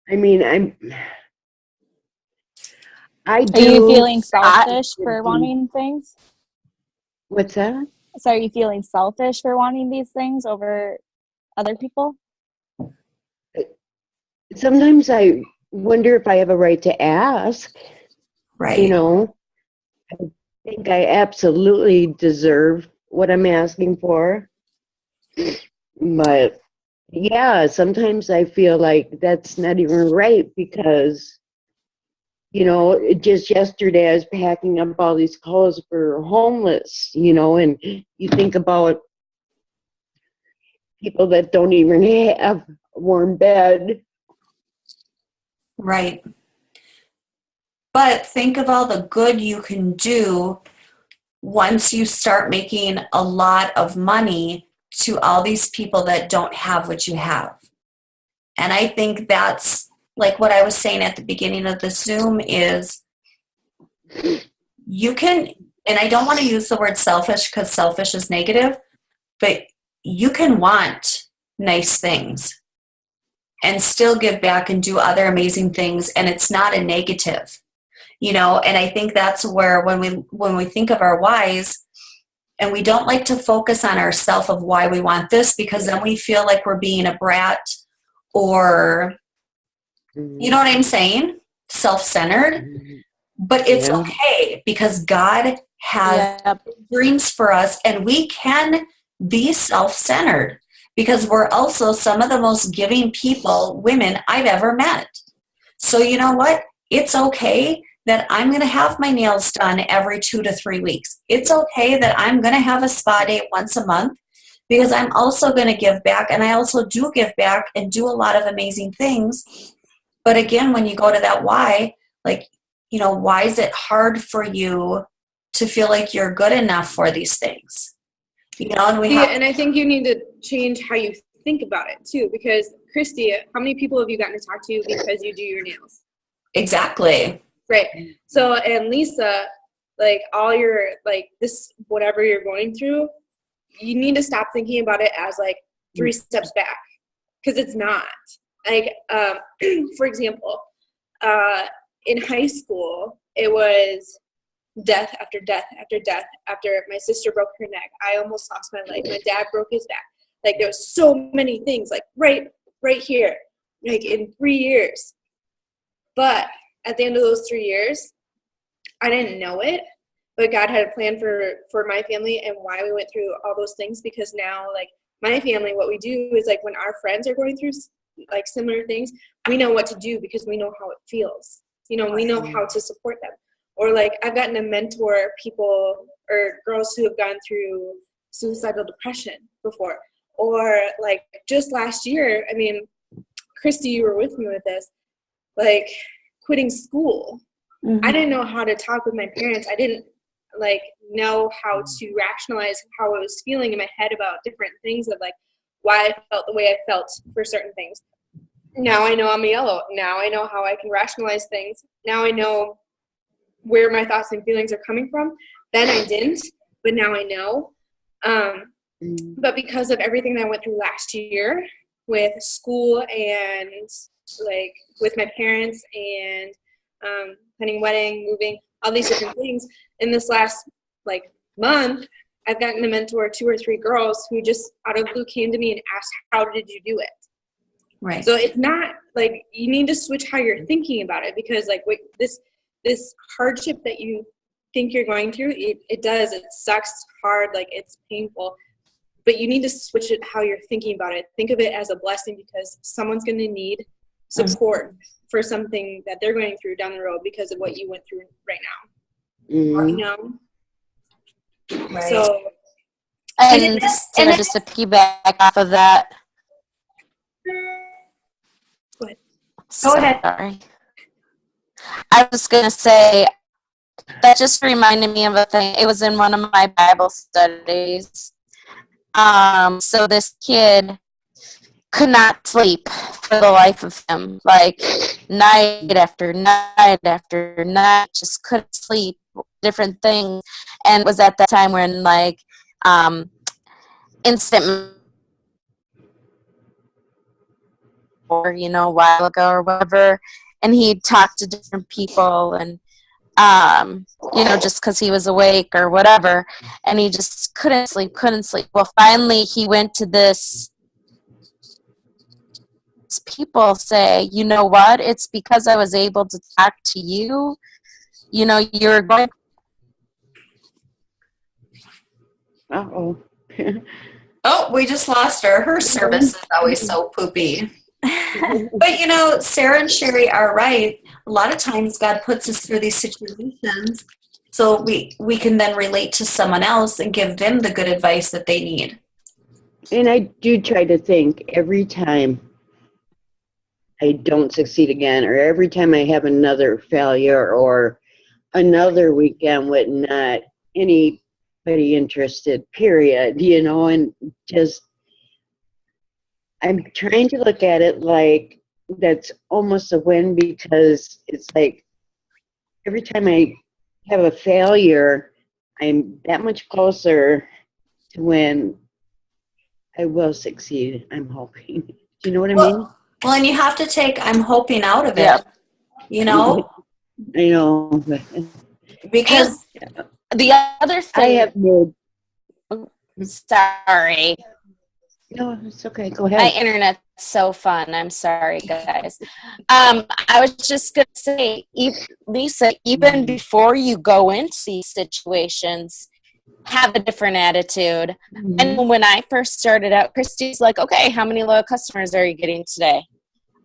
Speaker 5: I mean,
Speaker 4: Are you feeling selfish for wanting things?
Speaker 5: What's that?
Speaker 4: So are you feeling selfish for wanting these things over other people?
Speaker 5: Sometimes I wonder if I have a right to ask.
Speaker 1: Right.
Speaker 5: I think I absolutely deserve what I'm asking for. But Yeah, sometimes I feel like that's not even right because, just yesterday I was packing up all these clothes for homeless, and you think about people that don't even have a warm bed.
Speaker 1: Right. But think of all the good you can do once you start making a lot of money to all these people that don't have what you have. And I think that's like what I was saying at the beginning of the Zoom is you can, and I don't want to use the word selfish because selfish is negative, but you can want nice things and still give back and do other amazing things, and it's not a negative. And I think that's where when we think of our whys, and we don't like to focus on ourselves of why we want this, because then we feel like we're being a brat, or you know what I'm saying, self-centered. But it's okay because God has dreams for us, and we can be self-centered because we're also some of the most giving people, women I've ever met. So you know what? It's okay that I'm going to have my nails done every 2 to 3 weeks. It's okay that I'm going to have a spa day once a month because I'm also going to give back, and I also do give back and do a lot of amazing things. But again, when you go to that why, like, why is it hard for you to feel like you're good enough for these things?
Speaker 2: And I think you need to change how you think about it too, because Christy, how many people have you gotten to talk to because you do your nails?
Speaker 1: Exactly.
Speaker 2: Right. So, and Lisa, like all your, like this, whatever you're going through, you need to stop thinking about it as like 3 steps back, because it's not. Like, for example, in high school, it was death after death after death. After my sister broke her neck, I almost lost my leg. My dad broke his back. Like there was so many things, like right here, like in 3 years. But at the end of those 3 years, I didn't know it, but God had a plan for my family and why we went through all those things. Because now, like my family, what we do is like when our friends are going through like similar things, we know what to do because we know how it feels. We know how to support them. Or like I've gotten to mentor people or girls who have gone through suicidal depression before. Or like just last year, I mean, Christy, you were with me with this, like quitting school. I didn't know how to talk with my parents. I didn't like know how to rationalize how I was feeling in my head about different things of like why I felt the way I felt for certain things. Now I know I'm a yellow. Now I know how I can rationalize things. Now I know where my thoughts and feelings are coming from. Then I didn't, but now I know. But because of everything that I went through last year with school and like with my parents and planning wedding, moving, all these different things, in this last like month, I've gotten to mentor 2 or 3 girls who just out of the blue came to me and asked, how did you do it?
Speaker 1: Right.
Speaker 2: So it's not like you need to switch how you're thinking about it, because like wait, this hardship that you think you're going through, it sucks hard, like it's painful, but you need to switch it how you're thinking about it. Think of it as a blessing, because someone's going to need support for something that they're going through down the road because of what you went through right now.
Speaker 1: Right.
Speaker 2: So
Speaker 3: and just to piggyback off of that.
Speaker 1: Go ahead.
Speaker 3: Sorry. I was going to say, that just reminded me of a thing. It was in one of my Bible studies. So this kid could not sleep for the life of him. Like night after night after night, just couldn't sleep, different things. And it was at that time when like instant or a while ago or whatever, and he talked to different people and just because he was awake or whatever, and he just couldn't sleep. Well, finally he went to this people say, you know what, it's because I was able to talk to you. You're going.
Speaker 1: Oh, we just lost her. Her service is always so poopy. But you know, Sarah and Sherry are right. A lot of times God puts us through these situations so we can then relate to someone else and give them the good advice that they need.
Speaker 5: And I do try to think every time I don't succeed again, or every time I have another failure or another weekend with not anybody interested, period, you know, and just I'm trying to look at it like that's almost a win, because it's like every time I have a failure, I'm that much closer to when I will succeed, I'm hoping. Do you know what I mean?
Speaker 1: Well, and you have to take I'm hoping out of it,
Speaker 3: Yep.
Speaker 1: you know,
Speaker 5: I know.
Speaker 1: because
Speaker 3: The other
Speaker 5: I
Speaker 3: thing,
Speaker 5: have made,
Speaker 3: sorry,
Speaker 5: no, it's okay, go
Speaker 3: my
Speaker 5: ahead.
Speaker 3: internet's so fun. I'm sorry, guys. I was just going to say, Lisa, even before you go into these situations, have a different attitude. And when I first started out, Christy's like, okay, how many loyal customers are you getting today?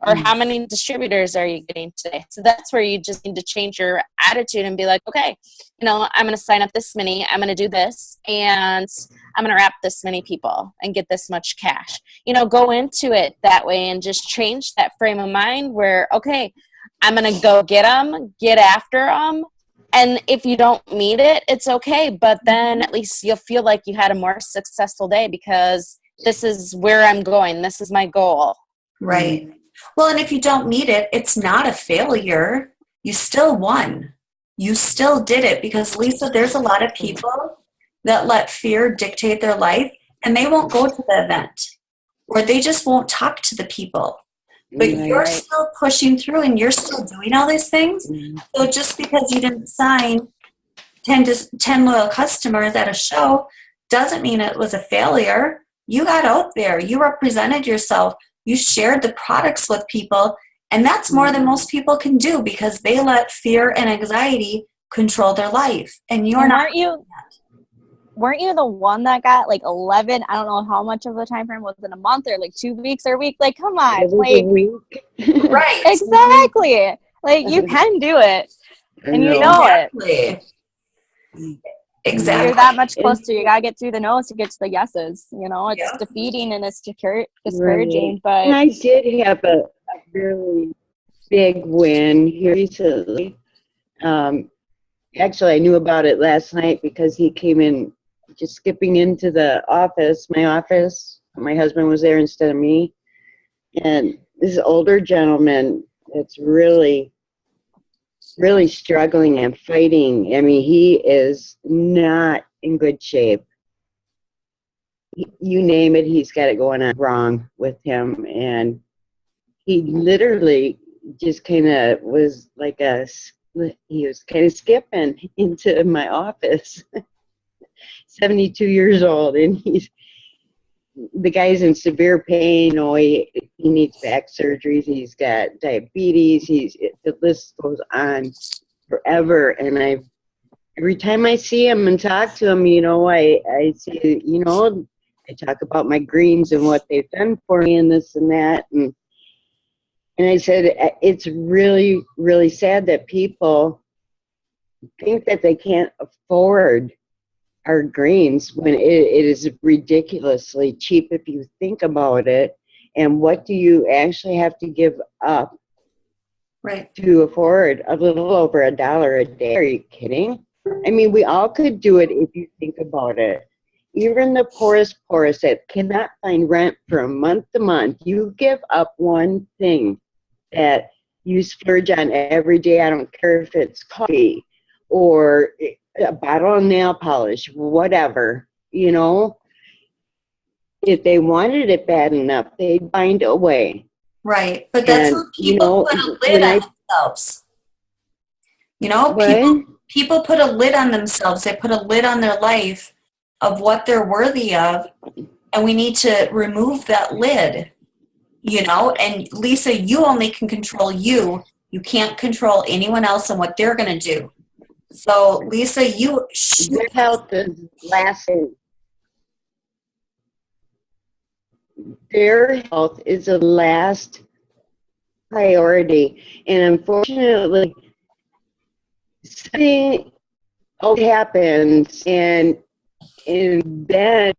Speaker 3: Or how many distributors are you getting today? So that's where you just need to change your attitude and be like, okay, you know, I'm going to sign up this many, I'm going to do this, and I'm going to wrap this many people and get this much cash. You know, go into it that way and just change that frame of mind where, okay, I'm going to go get them, get after them. And if you don't meet it, it's okay. But then at least you'll feel like you had a more successful day because this is where I'm going. This is my goal.
Speaker 1: right. Well, and if you don't meet it, it's not a failure. You still won. You still did it, because Lisa, there's a lot of people that let fear dictate their life, and they won't go to the event, or they just won't talk to the people. But you're still pushing through and you're still doing all these things. So just because you didn't sign 10 loyal customers at a show doesn't mean it was a failure. You got out there. You represented yourself. You shared the products with people. And that's more than most people can do, because they let fear and anxiety control their life. And you're not.
Speaker 4: Weren't you the one that got like 11? I don't know how much of the time frame was it, a month or like 2 weeks or a week? Like, come on,
Speaker 5: Every
Speaker 4: like
Speaker 5: week.
Speaker 1: Right.
Speaker 4: exactly. Like you can do it, and you know it.
Speaker 1: Exactly.
Speaker 4: You're that much closer. You gotta get through the no's to get to the yeses. You know, it's defeating and it's discouraging. But
Speaker 5: and I did have a really big win here recently. Actually, I knew about it last night because he came in, just skipping into the office, my office. My husband was there instead of me. And this older gentleman that's really, really struggling and fighting. I mean, he is not in good shape. You name it, he's got it going on wrong with him. And he literally just kind of was like he was kind of skipping into my office. 72 years old, and the guy's in severe pain. You know, he needs back surgeries. He's got diabetes. The list goes on forever. And every time I see him and talk to him, you know, I say, you know, I talk about my greens and what they've done for me and this and that. And I said, it's really, really sad that people think that they can't afford our greens when it is ridiculously cheap if you think about it. And what do you actually have to give up to afford a little over $1 a day? Are you kidding? I mean, we all could do it if you think about it. Even the poorest that cannot find rent from month to month, you give up one thing that you splurge on every day. I don't care if it's coffee or a bottle of nail polish, whatever, you know. If they wanted it bad enough, they'd find a way.
Speaker 1: Right. But that's when people put a lid on themselves. You know, people put a lid on themselves. They put a lid on their life of what they're worthy of. And we need to remove that lid, you know. And Lisa, you only can control you. You can't control anyone else and what they're going to do. So, Lisa, you
Speaker 5: Good health is last thing. their health is the last priority. And unfortunately, something happens and then